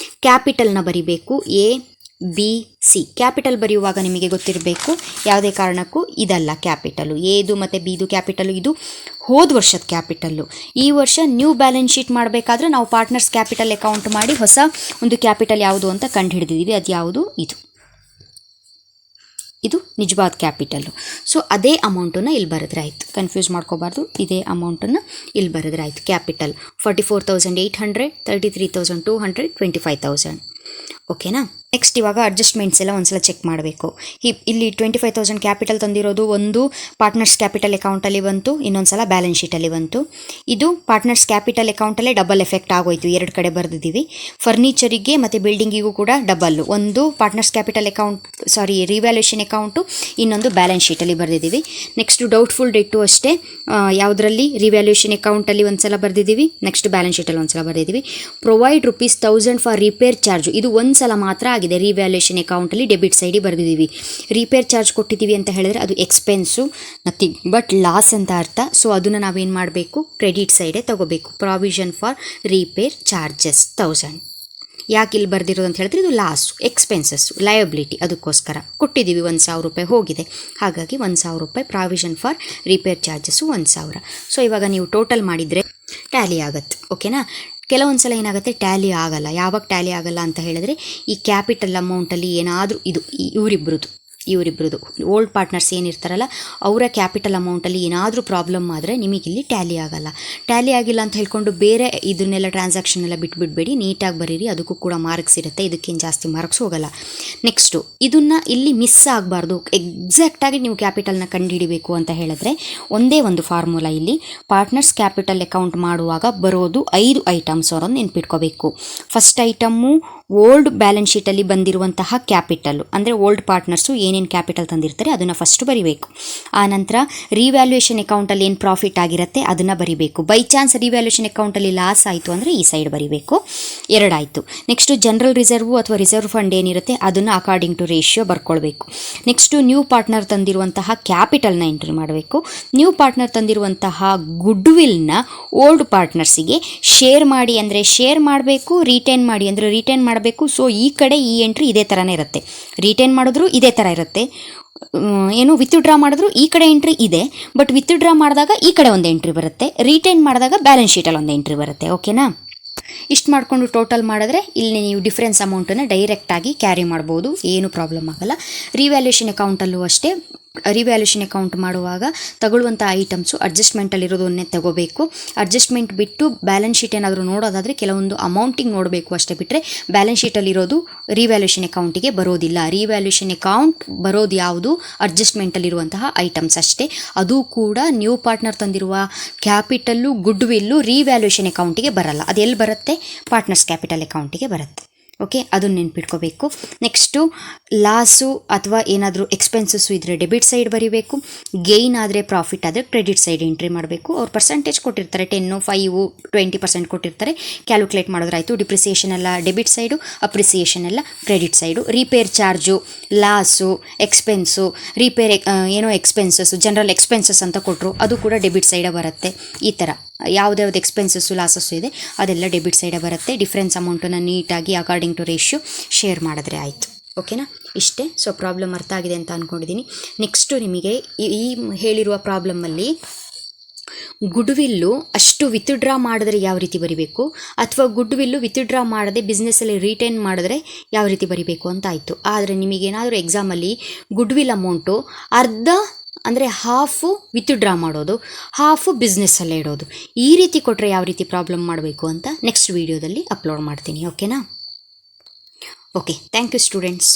ಕ್ಯಾಪಿಟಲ್ನ ಬರಿಬೇಕು, ಎ ಬಿ ಸಿ. ಕ್ಯಾಪಿಟಲ್ ಬರೆಯುವಾಗ ನಿಮಗೆ ಗೊತ್ತಿರಬೇಕು, ಯಾವುದೇ ಕಾರಣಕ್ಕೂ ಇದಲ್ಲ ಕ್ಯಾಪಿಟಲು, ಎದು ಮತ್ತು ಬಿದು ಕ್ಯಾಪಿಟಲು. ಇದು ಹೋದ ವರ್ಷದ ಕ್ಯಾಪಿಟಲ್ಲು. ಈ ವರ್ಷ ನ್ಯೂ ಬ್ಯಾಲೆನ್ಸ್ ಶೀಟ್ ಮಾಡಬೇಕಾದ್ರೆ ನಾವು ಪಾರ್ಟ್ನರ್ಸ್ ಕ್ಯಾಪಿಟಲ್ ಅಕೌಂಟ್ ಮಾಡಿ ಹೊಸ ಒಂದು ಕ್ಯಾಪಿಟಲ್ ಯಾವುದು ಅಂತ ಕಂಡು ಹಿಡಿದಿದ್ದೀವಿ. ಅದು ಯಾವುದು? ಇದು ನಿಜವಾದ ಕ್ಯಾಪಿಟಲ್ಲು. ಸೊ ಅದೇ ಅಮೌಂಟನ್ನು ಇಲ್ಲಿ ಬರೆದ್ರೆ ಆಯಿತು. ಕನ್ಫ್ಯೂಸ್ ಮಾಡ್ಕೋಬಾರ್ದು. ಇದೇ ಅಮೌಂಟನ್ನು ಇಲ್ಲಿ ಬರೆದ್ರೆ ಆಯಿತು. ಕ್ಯಾಪಿಟಲ್ 44,800, 33,200, 25,000. ಓಕೆನಾ. ನೆಕ್ಸ್ಟ್ ಇವಾಗ ಅಡ್ಜಸ್ಟ್ಮೆಂಟ್ಸ್ ಎಲ್ಲ ಒಂದ್ಸಲ ಚೆಕ್ ಮಾಡಬೇಕು. ಇಲ್ಲಿ 25,000 ಕ್ಯಾಪಿಟಲ್ ತಂದಿರೋದು ಒಂದು ಪಾರ್ಟ್ನರ್ಸ್ ಕ್ಯಾಪಿಟಲ್ ಅಕೌಂಟಲ್ಲಿ ಬಂತು, ಇನ್ನೊಂದು ಸಲ ಬ್ಯಾಲೆನ್ಸ್ ಶೀಟಲ್ಲಿ ಬಂತು. ಇದು ಪಾರ್ಟ್ನರ್ಸ್ ಕ್ಯಾಪಿಟಲ್ ಅಕೌಂಟಲ್ಲೇ ಡಬಲ್ ಎಫೆಕ್ಟ್ ಆಗೋಯ್ತು, ಎರಡು ಕಡೆ ಬರೆದಿದ್ದೀವಿ. ಫರ್ನಿಚರಿಗೆ ಮತ್ತು ಬಿಲ್ಡಿಂಗಿಗೂ ಕೂಡ ಡಬಲ್ಲು, ಒಂದು partners capital account revaluation account, ಇನ್ನೊಂದು ಬ್ಯಾಲೆನ್ಸ್ ಶೀಟಲ್ಲಿ ಬರೆದಿದ್ದೀವಿ. ನೆಕ್ಸ್ಟ್ ಡೌಟ್ಫುಲ್ ಡೆಟ್ಟು ಅಷ್ಟೇ, ಯಾವುದರಲ್ಲಿ ರಿವ್ಯಾಲ್ಯೂಷನ್ ಅಕೌಂಟಲ್ಲಿ ಒಂದು ಸಲ ಬರೆದಿದ್ದೀವಿ, ನೆಕ್ಸ್ಟ್ ಬ್ಯಾಲೆನ್ಸ್ ಶೀಟಲ್ಲಿ ಒಂದು ಸಲ ಬರೆದಿದ್ದೀವಿ. ಪ್ರೊವೈಡ್ ₹1000 ಫಾರ್ ರಿಪೇರ್ ಚಾರ್ಜು, ಇದು ಒಂದು ಸಲ ಮಾತ್ರ ಆಗಿದೆ, ರಿವ್ಯಾಲ್ಯೂಷನ್ ಅಕೌಂಟಲ್ಲಿ ಡೆಬಿಟ್ ಸೈಡಿಗೆ ಬರೆದಿದ್ದೀವಿ. ರಿಪೇರ್ ಚಾರ್ಜ್ ಕೊಟ್ಟಿದ್ದೀವಿ ಅಂತ ಹೇಳಿದ್ರೆ ಅದು ಎಕ್ಸ್ಪೆನ್ಸು, ನಥಿಂಗ್ ಬಟ್ ಲಾಸ್ ಅಂತ ಅರ್ಥ. ಸೊ ಅದನ್ನು ನಾವೇನು ಮಾಡಬೇಕು, ಕ್ರೆಡಿಟ್ ಸೈಡೇ ತಗೋಬೇಕು. Provision for repair charges 1000. ಯಾಕೆ ಇಲ್ಲಿ ಬರ್ದಿರೋದು ಅಂತ ಹೇಳಿದ್ರೆ ಇದು ಲಾಸು, ಎಕ್ಸ್ಪೆನ್ಸಸ್ಸು, ಲಯಬಿಲಿಟಿ, ಅದಕ್ಕೋಸ್ಕರ ಕೊಟ್ಟಿದ್ದೀವಿ. ₹1,000 ಹೋಗಿದೆ, ಹಾಗಾಗಿ ₹1,000 provision for repair charges 1,000. So ಇವಾಗ ನೀವು ಟೋಟಲ್ ಮಾಡಿದರೆ ಟ್ಯಾಲಿ ಆಗುತ್ತೆ. ಓಕೆನಾ? ಕೆಲವೊಂದು ಸಲ ಏನಾಗುತ್ತೆ, ಟ್ಯಾಲಿ ಆಗಲ್ಲ. ಯಾವಾಗ ಟ್ಯಾಲಿ ಆಗಲ್ಲ ಅಂತ ಹೇಳಿದ್ರೆ, ಈ ಕ್ಯಾಪಿಟಲ್ ಅಮೌಂಟಲ್ಲಿ ಏನಾದರೂ ಇವರಿಬ್ಬರದು ಓಲ್ಡ್ ಪಾರ್ಟ್ನರ್ಸ್ ಏನಿರ್ತಾರಲ್ಲ ಅವರ ಕ್ಯಾಪಿಟಲ್ ಅಮೌಂಟಲ್ಲಿ ಏನಾದರೂ ಪ್ರಾಬ್ಲಮ್ ಆದರೆ ನಿಮಗಿಲ್ಲಿ ಟ್ಯಾಲಿ ಆಗಲ್ಲ. ಟ್ಯಾಲಿ ಆಗಿಲ್ಲ ಅಂತ ಹೇಳ್ಕೊಂಡು ಬೇರೆ ಇದನ್ನೆಲ್ಲ ಟ್ರಾನ್ಸಾಕ್ಷನ್ ಎಲ್ಲ ಬಿಟ್ಬಿಡಬೇಡಿ, ನೀಟಾಗಿ ಬರೀರಿ, ಅದಕ್ಕೂ ಕೂಡ ಮಾರ್ಕ್ಸ್ ಇರುತ್ತೆ, ಇದಕ್ಕೇನು ಜಾಸ್ತಿ ಮಾರ್ಕ್ಸ್ ಹೋಗಲ್ಲ. ನೆಕ್ಸ್ಟು ಇದನ್ನು ಇಲ್ಲಿ ಮಿಸ್ ಆಗಬಾರ್ದು, ಎಕ್ಸಾಕ್ಟಾಗಿ ನೀವು ಕ್ಯಾಪಿಟಲ್ನ ಕಂಡುಹಿಡಿಬೇಕು ಅಂತ ಹೇಳಿದ್ರೆ ಒಂದೇ ಒಂದು ಫಾರ್ಮುಲಾ. ಇಲ್ಲಿ ಪಾರ್ಟ್ನರ್ಸ್ ಕ್ಯಾಪಿಟಲ್ ಅಕೌಂಟ್ ಮಾಡುವಾಗ ಬರೋದು 5 ಐಟಮ್ಸ್ ಅವರನ್ನು ನೆನ್ಪಿಟ್ಕೋಬೇಕು. ಫಸ್ಟ್ ಐಟಮ್ಮು ಓಲ್ಡ್ ಬ್ಯಾಲೆನ್ಸ್ ಶೀಟಲ್ಲಿ ಬಂದಿರುವಂತಹ ಕ್ಯಾಪಿಟಲ್ಲು, ಅಂದರೆ ಓಲ್ಡ್ ಪಾರ್ಟ್ನರ್ಸು ಏನೇನು ಕ್ಯಾಪಿಟಲ್ ತಂದಿರ್ತಾರೆ ಅದನ್ನು ಫಸ್ಟ್ ಬರಿಬೇಕು. ಆನಂತರ ರಿವ್ಯಾಲ್ಯೂಯೇಷನ್ ಅಕೌಂಟಲ್ಲಿ ಏನು ಪ್ರಾಫಿಟ್ ಆಗಿರುತ್ತೆ ಅದನ್ನು ಬರಿಬೇಕು. ಬೈ ಚಾನ್ಸ್ ರಿವ್ಯಾಲ್ಯೂಯೇಷನ್ ಅಕೌಂಟಲ್ಲಿ ಲಾಸ್ ಆಯಿತು ಅಂದರೆ ಈ ಸೈಡ್ ಬರಿಬೇಕು. 2 ಆಯಿತು. ನೆಕ್ಸ್ಟು ಜನರಲ್ ರಿಸರ್ವು ಅಥವಾ ರಿಸರ್ವ್ ಫಂಡ್ ಏನಿರುತ್ತೆ ಅದನ್ನು ಅಕಾರ್ಡಿಂಗ್ ಟು ರೇಷಿಯೋ ಬರ್ಕೊಳ್ಬೇಕು. ನೆಕ್ಸ್ಟು ನ್ಯೂ ಪಾರ್ಟ್ನರ್ ತಂದಿರುವಂತಹ ಕ್ಯಾಪಿಟಲ್ನ ಎಂಟ್ರಿ ಮಾಡಬೇಕು. ನ್ಯೂ ಪಾರ್ಟ್ನರ್ ತಂದಿರುವಂತಹ ಗುಡ್ ವಿಲ್ನ ಓಲ್ಡ್ ಪಾರ್ಟ್ನರ್ಸಿಗೆ ಶೇರ್ ಮಾಡಿ ಅಂದರೆ ಶೇರ್ ಮಾಡಬೇಕು, ರಿಟೈನ್ ಮಾಡಿ ಅಂದರೆ ರಿಟೈನ್ ಮಾಡಬೇಕು. ಸೊ ಈ ಕಡೆ ಈ ಎಂಟ್ರಿ ಇದೇ ಥರನೇ ಇರುತ್ತೆ, ರಿಟೈನ್ ಮಾಡಿದ್ರು ಇದೇ ಥರ ಇರುತ್ತೆ, ಏನು ವಿತ್ಡ್ರಾ ಮಾಡಿದ್ರು ಈ ಕಡೆ ಎಂಟ್ರಿ ಇದೆ, ಬಟ್ ವಿತ್ಡ್ರಾ ಮಾಡಿದಾಗ ಈ ಕಡೆ ಒಂದು ಎಂಟ್ರಿ ಬರುತ್ತೆ, ರಿಟೈನ್ ಮಾಡಿದಾಗ ಬ್ಯಾಲೆನ್ಸ್ ಶೀಟಲ್ಲಿ ಒಂದು ಎಂಟ್ರಿ ಬರುತ್ತೆ. ಓಕೆನಾ? ಇಷ್ಟು ಮಾಡಿಕೊಂಡು ಟೋಟಲ್ ಮಾಡಿದ್ರೆ ಇಲ್ಲಿ ನೀವು ಡಿಫ್ರೆನ್ಸ್ ಅಮೌಂಟನ್ನು ಡೈರೆಕ್ಟಾಗಿ ಕ್ಯಾರಿ ಮಾಡ್ಬೋದು, ಏನು ಪ್ರಾಬ್ಲಮ್ ಆಗಲ್ಲ. ರಿವ್ಯಾಲ್ಯೂಷನ್ ಅಕೌಂಟಲ್ಲೂ ಅಷ್ಟೇ, ರಿವ್ಯಾಲ್ಯೂಷನ್ ಅಕೌಂಟ್ ಮಾಡುವಾಗ ತಗೊಳ್ಳುವಂಥ ಐಟಮ್ಸು ಅಡ್ಜಸ್ಟ್ಮೆಂಟಲ್ಲಿರೋದನ್ನೇ ತಗೋಬೇಕು. ಅಡ್ಜಸ್ಟ್ಮೆಂಟ್ ಬಿಟ್ಟು ಬ್ಯಾಲೆನ್ಸ್ ಶೀಟ್ ಏನಾದರೂ ನೋಡೋದಾದರೆ ಕೆಲವೊಂದು ಅಮೌಂಟಿಗೆ ನೋಡಬೇಕು ಅಷ್ಟೇ, ಬಿಟ್ಟರೆ ಬ್ಯಾಲೆನ್ಸ್ ಶೀಟಲ್ಲಿರೋದು ರಿವ್ಯಾಲ್ಯೂಷನ್ ಅಕೌಂಟಿಗೆ ಬರೋದಿಲ್ಲ. ರಿವ್ಯಾಲ್ಯೂಷನ್ ಅಕೌಂಟ್ ಬರೋದು ಯಾವುದು, ಅಡ್ಜಸ್ಟ್ಮೆಂಟಲ್ಲಿರುವಂತಹ ಐಟಮ್ಸ್ ಅಷ್ಟೇ. ಅದು ಕೂಡ ನ್ಯೂ ಪಾರ್ಟ್ನರ್ ತಂದಿರುವ ಕ್ಯಾಪಿಟಲ್ಲು ಗುಡ್ ವಿಲ್ಲು ರಿವ್ಯಾಲ್ಯೂಷನ್ ಅಕೌಂಟಿಗೆ ಬರಲ್ಲ, ಅದು ಎಲ್ಲಿ ಬರುತ್ತೆ, ಪಾರ್ಟ್ನರ್ಸ್ ಕ್ಯಾಪಿಟಲ್ ಅಕೌಂಟಿಗೆ ಬರುತ್ತೆ. ಓಕೆ, ಅದನ್ನು ನೆನ್ಪಿಟ್ಕೋಬೇಕು. ನೆಕ್ಸ್ಟು ಲಾಸು ಅಥವಾ ಏನಾದರೂ ಎಕ್ಸ್ಪೆನ್ಸಸ್ಸು ಇದ್ದರೆ ಡೆಬಿಟ್ ಸೈಡ್ ಬರೀಬೇಕು. ಗೇಯ್ನ್ ಆದರೆ ಪ್ರಾಫಿಟ್ ಆದರೆ ಕ್ರೆಡಿಟ್ ಸೈಡ್ ಎಂಟ್ರಿ ಮಾಡಬೇಕು. ಅವ್ರು ಪರ್ಸೆಂಟೇಜ್ ಕೊಟ್ಟಿರ್ತಾರೆ, 10, 5, 20% ಕೊಟ್ಟಿರ್ತಾರೆ, ಕ್ಯಾಲ್ಕುಲೇಟ್ ಮಾಡಿದ್ರಾಯಿತು. ಡಿಪ್ರಿಸಿಯೇಷನ್ ಎಲ್ಲ ಡೆಬಿಟ್ ಸೈಡು, ಅಪ್ರಿಸಿಯೇಷನ್ ಎಲ್ಲ credit side. Repair charge, loss, expense, repair ಏನೋ ಎಕ್ಸ್ಪೆನ್ಸಸ್ಸು, ಜನರಲ್ ಎಕ್ಸ್ಪೆನ್ಸಸ್ ಅಂತ ಕೊಟ್ಟರು, ಅದು ಕೂಡ ಡೆಬಿಟ್ ಸೈಡೇ ಬರುತ್ತೆ. ಈ ಥರ ಯಾವುದ್ಯಾವ್ದು ಎಕ್ಸ್ಪೆನ್ಸಸ್ಸು ಲಾಸಸ್ಸು ಇದೆ ಅದೆಲ್ಲ ಡೆಬಿಟ್ ಸೈಡೇ ಬರುತ್ತೆ. ಡಿಫ್ರೆನ್ಸ್ ಅಮೌಂಟನ್ನು ನೀಟಾಗಿ ಅಕಾರ್ಡಿಂಗ್ ಟು ರೇಷಿಯೋ ಶೇರ್ ಮಾಡಿದ್ರೆ ಆಯಿತು. ಓಕೆನಾ? ಇಷ್ಟೇ. ಸೊ ಪ್ರಾಬ್ಲಮ್ ಅರ್ಥ ಆಗಿದೆ ಅಂತ ಅಂದ್ಕೊಂಡಿದ್ದೀನಿ. ನೆಕ್ಸ್ಟು ನಿಮಗೆ ಈ ಹೇಳಿರುವ ಪ್ರಾಬ್ಲಮ್ಮಲ್ಲಿ ಗುಡ್ ವಿಲ್ಲು ಅಷ್ಟು ವಿತ್ಡ್ರಾ ಮಾಡಿದ್ರೆ ಯಾವ ರೀತಿ ಬರಿಬೇಕು, ಅಥವಾ ಗುಡ್ ವಿಲ್ಲು ವಿತ್ಡ್ರಾ ಮಾಡದೆ ಬಿಸ್ನೆಸ್ಸಲ್ಲಿ ರಿಟೈನ್ ಮಾಡಿದ್ರೆ ಯಾವ ರೀತಿ ಬರಿಬೇಕು ಅಂತ ಆಯಿತು. ಆದರೆ ನಿಮಗೇನಾದರೂ ಎಕ್ಸಾಮಲ್ಲಿ ಗುಡ್ ವಿಲ್ ಅಮೌಂಟು ಅರ್ಧ ಅಂದರೆ ಹಾಫು ವಿತ್ಡ್ರಾ ಮಾಡೋದು, ಹಾಫು ಬಿಸ್ನೆಸ್ಸಲ್ಲೇ ಇಡೋದು, ಈ ರೀತಿ ಕೊಟ್ಟರೆ ಯಾವ ರೀತಿ ಪ್ರಾಬ್ಲಮ್ ಮಾಡಬೇಕು ಅಂತ ನೆಕ್ಸ್ಟ್ ವೀಡಿಯೋದಲ್ಲಿ ಅಪ್ಲೋಡ್ ಮಾಡ್ತೀನಿ. ಓಕೆನಾ? Okay, thank you students.